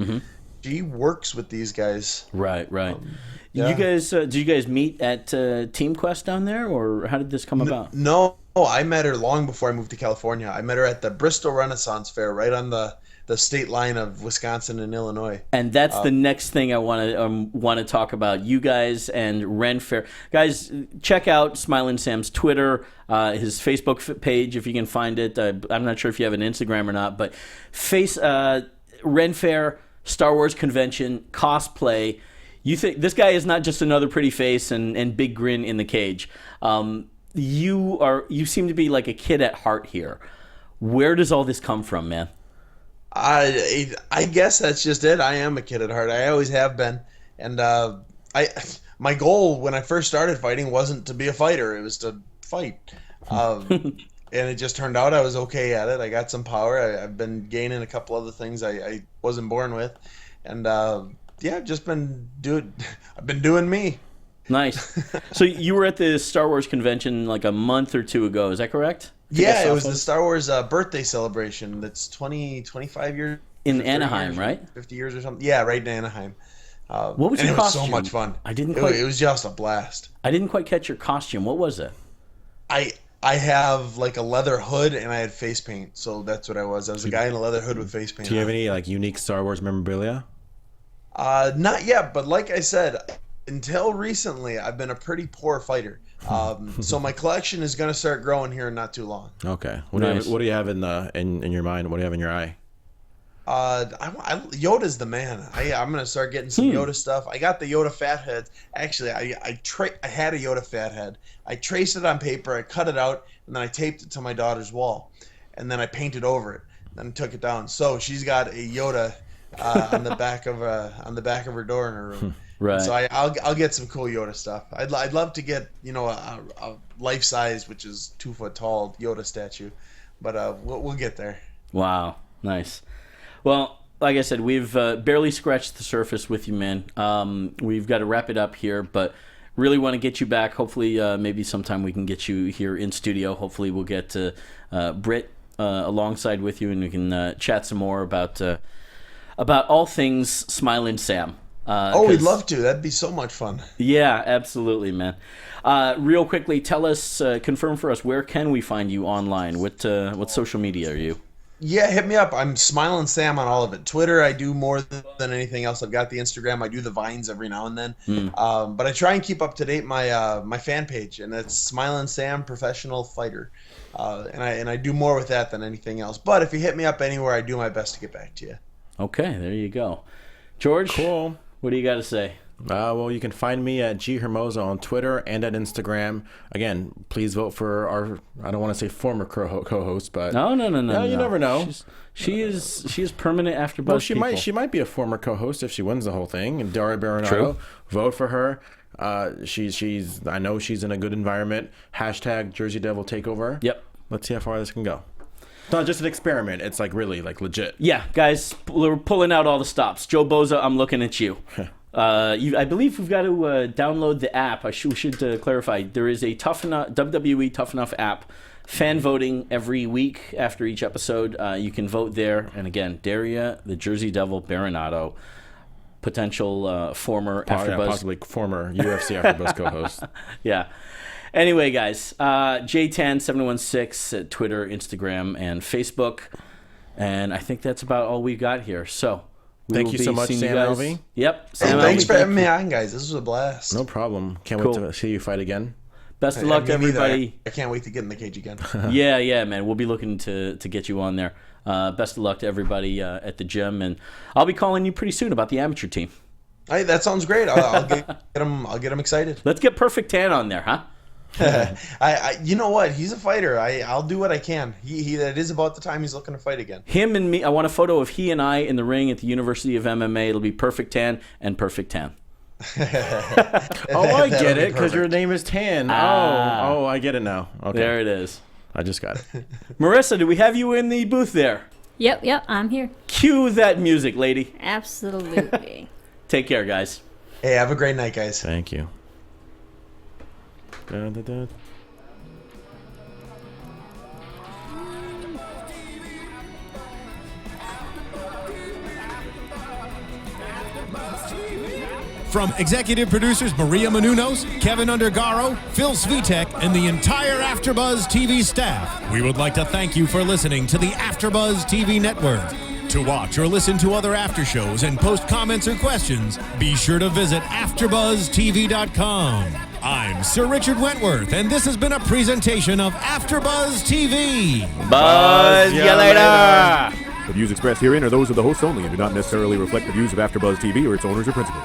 works with these guys. Right. You guys, did you guys meet at Team Quest down there, or how did this come about? No, I met her long before I moved to California. I met her at the Bristol Renaissance Fair, right on the state line of Wisconsin and Illinois. And that's the next thing I want to talk about. You guys and Ren Fair. Guys, check out Smilin' Sam's Twitter, his Facebook page if you can find it. I'm not sure if you have an Instagram or not, but Ren Fair, Star Wars convention, cosplay. You think this guy is not just another pretty face and big grin in the cage. You seem to be like a kid at heart here. Where does all this come from, man? I guess that's just it. I am a kid at heart. I always have been, and my goal when I first started fighting wasn't to be a fighter. It was to fight, and it just turned out I was okay at it. I got some power. I've been gaining a couple other things I wasn't born with, and I've just been doing me. Nice. So you were at the Star Wars convention like a month or two ago. Is that correct? Yeah, it was the Star Wars birthday celebration. That's 25 years. In Anaheim, right? 50 years or something. Yeah, right in Anaheim. What was your costume? It was so much fun. It was just a blast. I didn't quite catch your costume. What was it? I have like a leather hood and I had face paint. So that's what I was. I was a guy in a leather hood with face paint. Do you have any like unique Star Wars memorabilia? Not yet, but like I said, until recently, I've been a pretty poor fighter. So my collection is going to start growing here in not too long. Okay. What do you have in your mind? What do you have in your eye? Yoda's the man. I'm going to start getting some Yoda stuff. I got the Yoda fat head. Actually, I had a Yoda fat head. I traced it on paper. I cut it out, and then I taped it to my daughter's wall, and then I painted over it. Then took it down. So she's got a Yoda on the back of her door in her room. Right. So I'll get some cool Yoda stuff. I'd love to get a life size, which is 2 foot tall Yoda statue, but we'll get there. Wow, nice. Well, like I said, we've barely scratched the surface with you, man. We've got to wrap it up here, but really want to get you back. Hopefully, maybe sometime we can get you here in studio. Hopefully, we'll get Britt alongside with you, and we can chat some more about all things Smilin' Sam. We'd love to. That'd be so much fun. Yeah, absolutely, man. Real quickly, tell us, confirm for us, where can we find you online? What social media are you? Yeah, hit me up. I'm Smiling Sam on all of it. Twitter, I do more than anything else. I've got the Instagram. I do the Vines every now and then. But I try and keep up to date my fan page, and it's Smiling Sam Professional Fighter. And I do more with that than anything else. But if you hit me up anywhere, I do my best to get back to you. Okay, there you go. George, Cool. what do you got to say? Well, you can find me at G Hermoza on Twitter and at Instagram. Again, please vote for our, I don't want to say former co-host, but No. you never know. She is permanent AfterBuzz. Well, people. she might be a former co-host if she wins the whole thing. And Daria Baronato, True. vote for her. She's I know she's in a good environment. # Jersey Devil Takeover. Yep. Let's see how far this can go. It's not just an experiment. It's like really like legit. Yeah, guys, we're pulling out all the stops. Joe Boza, I'm looking at you. I believe we've got to download the app. We should clarify. There is a WWE Tough Enough app. Fan voting every week after each episode. You can vote there. And again, Daria, the Jersey Devil Baronato, potential former AfterBuzz. Possibly former UFC AfterBuzz co-host. Yeah. Anyway, guys, JTan716 at Twitter, Instagram, and Facebook. And I think that's about all we've got here. So Thank you so much, Sam Alvey. Yep. Hey, Sam thanks Alvey, for having me on, guys. This was a blast. No problem. Can't Cool. wait to see you fight again. Best of luck to Me neither. everybody. I can't wait to get in the cage again. Yeah, man. We'll be looking to get you on there. Best of luck to everybody at the gym. And I'll be calling you pretty soon about the amateur team. Hey, that sounds great. I'll get him. I'll get him excited. Let's get Perfect Tan on there, huh? You know what? He's a fighter. I'll do what I can. He that is about the time he's looking to fight again. Him and me. I want a photo of he and I in the ring at the University of MMA. It'll be Perfect Tan and Perfect Tan. Oh, I That'll get be it because your perfect. name is Tan. Oh, I get it now. Okay, There it is. I just got it. Marissa, do we have you in the booth there? Yep, I'm here. Cue that music, lady. Absolutely. Take care, guys. Hey, have a great night, guys. Thank you. Dun, dun, dun. From executive producers Maria Menounos, Kevin Undergaro, Phil Svitek, and the entire AfterBuzz TV staff, we would like to thank you for listening to the AfterBuzz TV network. To watch or listen to other after shows and post comments or questions, be sure to visit AfterBuzzTV.com. I'm Sir Richard Wentworth, and this has been a presentation of AfterBuzz TV. Buzz you later. The views expressed herein are those of the hosts only and do not necessarily reflect the views of AfterBuzz TV or its owners or principals.